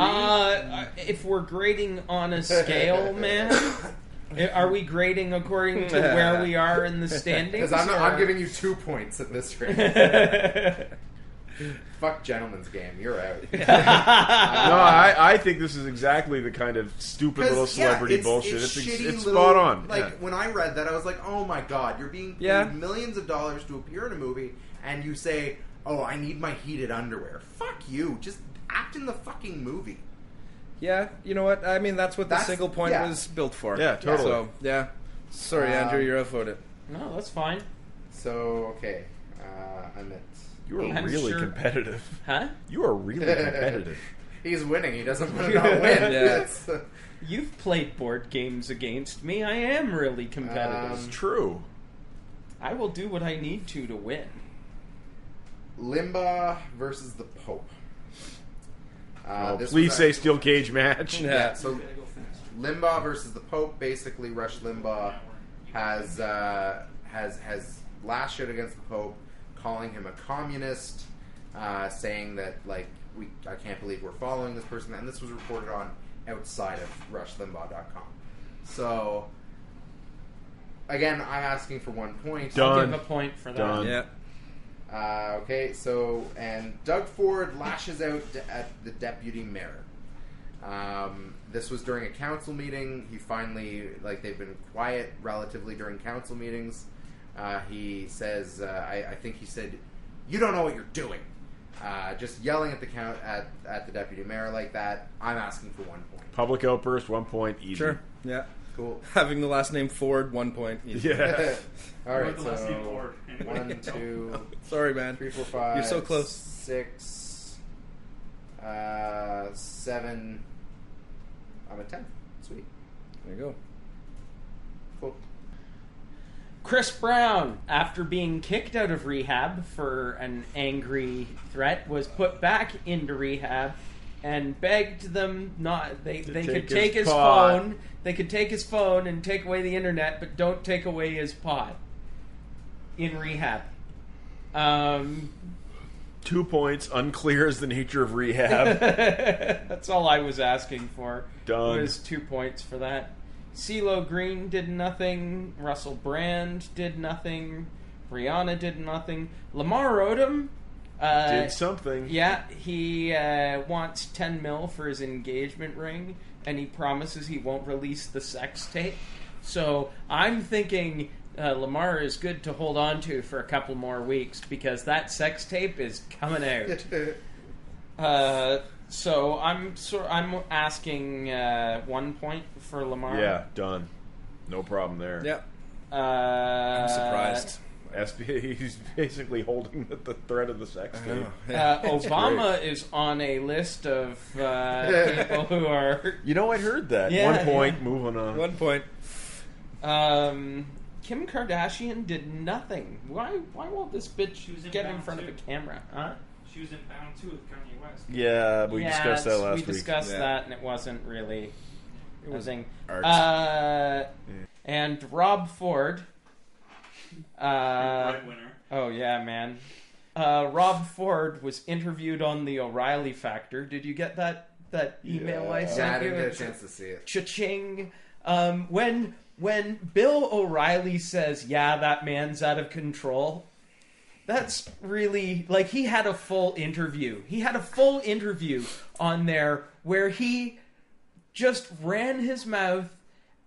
If we're grading on a scale, man, are we grading according to where we are in the standings? Because I'm or- giving you 2 points at this rate. Fuck gentleman's game. You're out. No, I think this is exactly the kind of stupid little celebrity bullshit. It's shitty spot on. Like, Yeah. when I read that, I was like, oh my god, you're being paid millions of dollars to appear in a movie, and you say, oh, I need my heated underwear. Fuck you. Just act in the fucking movie. Yeah, you know what? I mean, that's what the single point was built for. Yeah, totally. So, yeah. Sorry, Andrew, you're outvoted. No, that's fine. So, okay. I'm at... You are I'm really sure- competitive. Huh? You are really competitive. He's winning. He doesn't want to not win. Yeah. That's- You've played board games against me. I am really competitive. It's true. I will do what I need to win. Limbaugh versus the Pope. This Please was say steel cage match. Yeah, so Limbaugh versus the Pope. Basically, Rush Limbaugh has lashed out against the Pope, calling him a communist, saying that I can't believe we're following this person, and this was reported on outside of RushLimbaugh.com. So again, I'm asking for 1 point. Done. I'll give a point for that. Done. Yeah. Okay, so, and Doug Ford lashes out at the deputy mayor. This was during a council meeting. He finally, they've been quiet relatively during council meetings. He says, I think he said, "You don't know what you're doing." Just yelling at the deputy mayor like that. I'm asking for 1 point. Public outburst, 1 point, easy. Sure. Yeah. Cool. Having the last name Ford, 1 point. Easy. Yeah. All right, The last name so Ford. 1, 2, Sorry, man. 3, 4, 5. You're so close. 6, 7. I'm at 10. Sweet. There you go. Cool. Chris Brown, after being kicked out of rehab for an angry threat, was put back into rehab and begged them not. They could take take his his pot. phone. They could take his phone and take away the internet, but don't take away his pot. In rehab. 2 points. Unclear as the nature of rehab. That's all I was asking for. Done. Was 2 points for that. CeeLo Green did nothing. Russell Brand did nothing. Rihanna did nothing. Lamar Odom Did something. Yeah, he wants 10 mil for his engagement ring, and he promises he won't release the sex tape. So I'm thinking Lamar is good to hold on to for a couple more weeks because that sex tape is coming out. So I'm asking 1 point for Lamar. Yeah, done. No problem there. Yeah. I'm surprised. He's basically holding the thread of the sex tape. Obama is on a list of people who are... You know, I heard that. Yeah, 1 point, yeah. moving on. 1 point. Kim Kardashian did nothing. Why won't this bitch was in get in Bound front of too. a camera? Huh? She was in Bound 2 with Kanye West. Yeah, we discussed that last week. We discussed Yeah. that, and it wasn't really... It was thing. art. And Rob Ford... Breadwinner. Oh, yeah, man. Rob Ford was interviewed on the O'Reilly Factor. Did you get that email I Yeah, I sent you? didn't get a chance to see it. Cha-ching. When Bill O'Reilly says, yeah, that man's out of control, that's really... Like, he had a full interview. He had a full interview on there where he just ran his mouth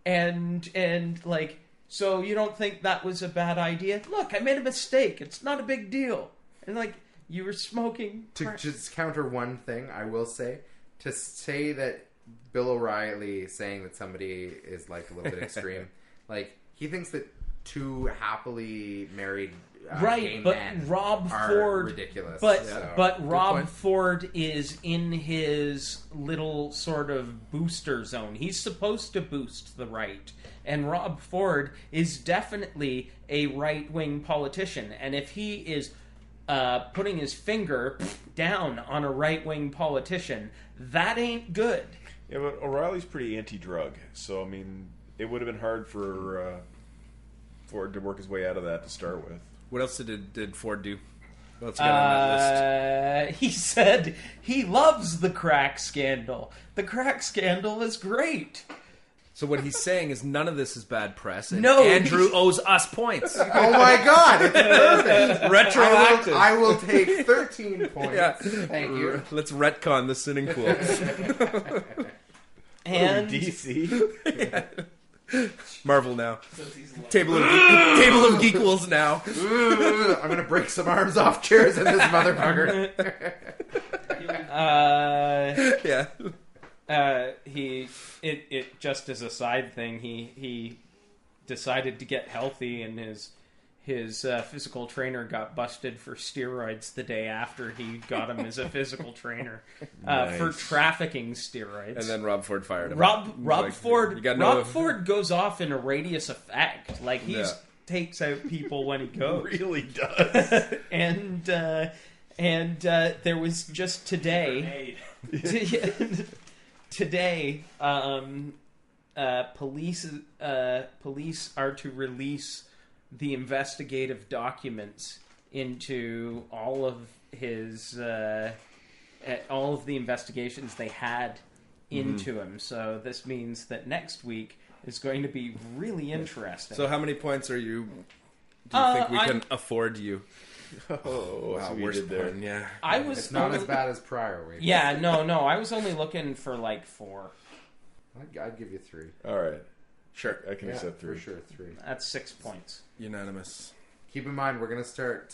and like... So you don't think that was a bad idea? Look, I made a mistake. It's not a big deal. And like, you were smoking... To just counter one thing, I will say, to say that Bill O'Reilly saying that somebody is like a little bit extreme, like he thinks that two happily married gay but men Rob are Ford, ridiculous. But so. but Rob point. Ford is in his little sort of booster zone. He's supposed to boost the right, and Rob Ford is definitely a right-wing politician. And if he is putting his finger down on a right-wing politician, that ain't good. Yeah, but O'Reilly's pretty anti-drug, so I mean, it would have been hard for Ford to work his way out of that to start with. What else did Ford do? What else got on that list? He said he loves the crack scandal. The crack scandal is great. So what he's saying is none of this is bad press, and No, Andrew he's- owes us points. Oh my god, it's perfect. Retroactive. I will take 13 points. Yeah. Thank you. Let's retcon the sitting pool. And DC? Marvel now. Table of Geequals now. I'm going to break some arms off chairs in this motherfucker. Yeah. It just as a side thing, he decided to get healthy, and his physical trainer got busted for steroids the day after he got him as a physical trainer for trafficking steroids. And then Rob Ford fired him. Rob Like, Ford you gotta know Rob Ford goes off in a radius effect. Like he Yeah. takes out people when he goes. Really does. and there was just today. Today, police are to release the investigative documents into all of his all of the investigations they had into him. So this means that next week is going to be really interesting. So how many points do you think we can afford you? Oh, Wow, wow, worst did there. one, yeah. I was It's not only- as bad as prior weeks. Yeah, no, I was only looking for like 4. I'd give you 3. All right. Sure. I can accept 3. For sure, 3. That's 6 points. Unanimous. Keep in mind, we're gonna start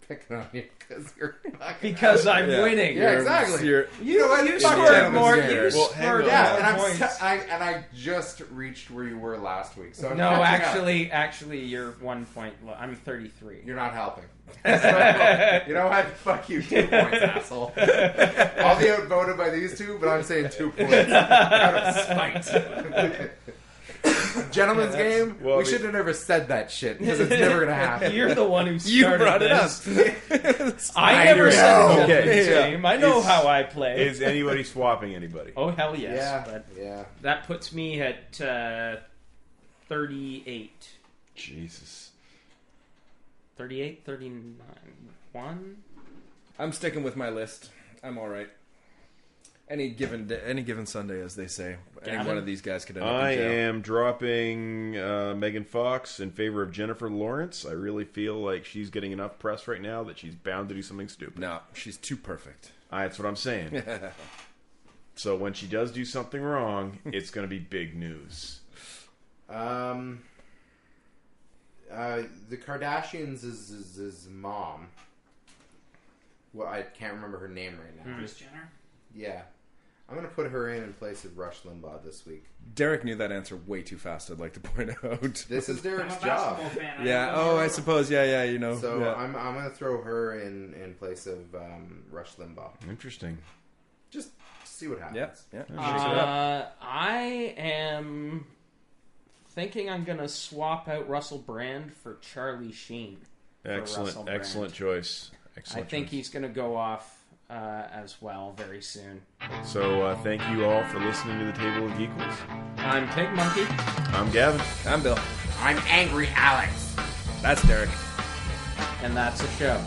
picking on you because you're fucking Because I'm Yeah. winning. Yeah, exactly. You're- You know what? you Fuck scored gentlemen's more. game. You Well, hang scored on. Yeah, more and points. I just reached where you were last week. So I'm No, catching up. actually, you're 1 point. I'm 33. You're not helping. So, you know what? Fuck you. 2 points, asshole. I'll be outvoted by these two, but I'm saying 2 points out of spite. Gentlemen's Yeah, game. well, We should have never said that shit because it's never gonna happen. You're the one who You started brought it up. this. I never said know. a Okay. gentleman's Yeah. game. I know Is- how I play. Is anybody swapping anybody? Oh, hell yes. Yeah, But yeah. that puts me at 38. Jesus. 38, 39, 1? I'm sticking with my list. I'm all right. Any given Sunday, as they say. Any Gavin? one of these guys could end up I in jail. am dropping Megan Fox in favor of Jennifer Lawrence. I really feel like she's getting enough press right now that she's bound to do something stupid. No, she's too perfect. That's what I'm saying. So when she does do something wrong, it's going to be big news. The Kardashians is mom. Well, I can't remember her name right now. Kris Jenner. Yeah. I'm going to put her in place of Rush Limbaugh this week. Derek knew that answer way too fast, I'd like to point out. This is I'm Derek's a job. basketball fan. Yeah, I suppose, yeah, you know. So yeah. I'm going to throw her in place of Rush Limbaugh. Interesting. Just see what happens. Yeah. I am thinking I'm going to swap out Russell Brand for Charlie Sheen. Russell Excellent, Brand. excellent choice. I Excellent think choice. he's going to go off as well very soon. So thank you all for listening to the Table of Geequals. I'm PigMonkey. I'm Gavin. I'm Bill. I'm Angry Alex. That's Derek. And that's a show.